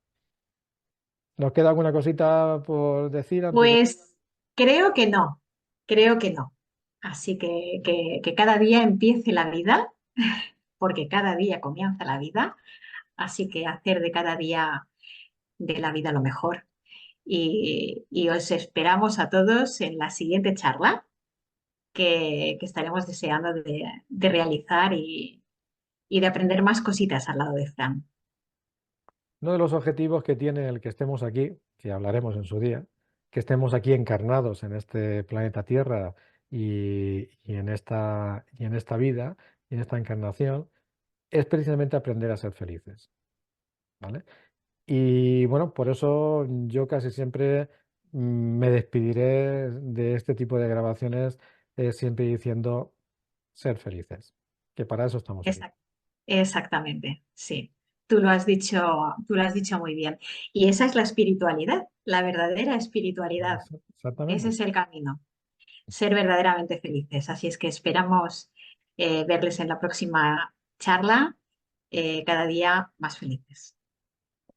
¿Nos queda alguna cosita por decir antes de... Pues creo que no. Así que cada día empiece la vida, porque cada día comienza la vida, así que hacer de cada día de la vida lo mejor. Y os esperamos a todos en la siguiente charla que estaremos deseando de realizar y de aprender más cositas al lado de Fran. Uno de los objetivos que tiene el que estemos aquí, que hablaremos en su día, que estemos aquí encarnados en este planeta Tierra y en esta vida y en esta encarnación, es precisamente aprender a ser felices, ¿vale? Y bueno, por eso yo casi siempre me despediré de este tipo de grabaciones siempre diciendo ser felices, que para eso estamos aquí. Exact- Exactamente, sí. Tú lo has dicho muy bien. Y esa es la espiritualidad, la verdadera espiritualidad. Ese Exactamente. es el camino, ser verdaderamente felices. Así es que esperamos verles en la próxima charla, cada día más felices.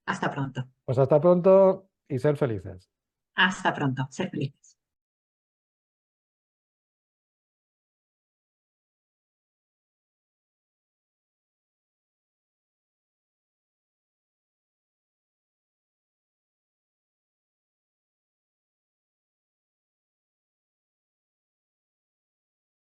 Hasta pronto. Pues hasta pronto y ser felices. Hasta pronto. Ser felices.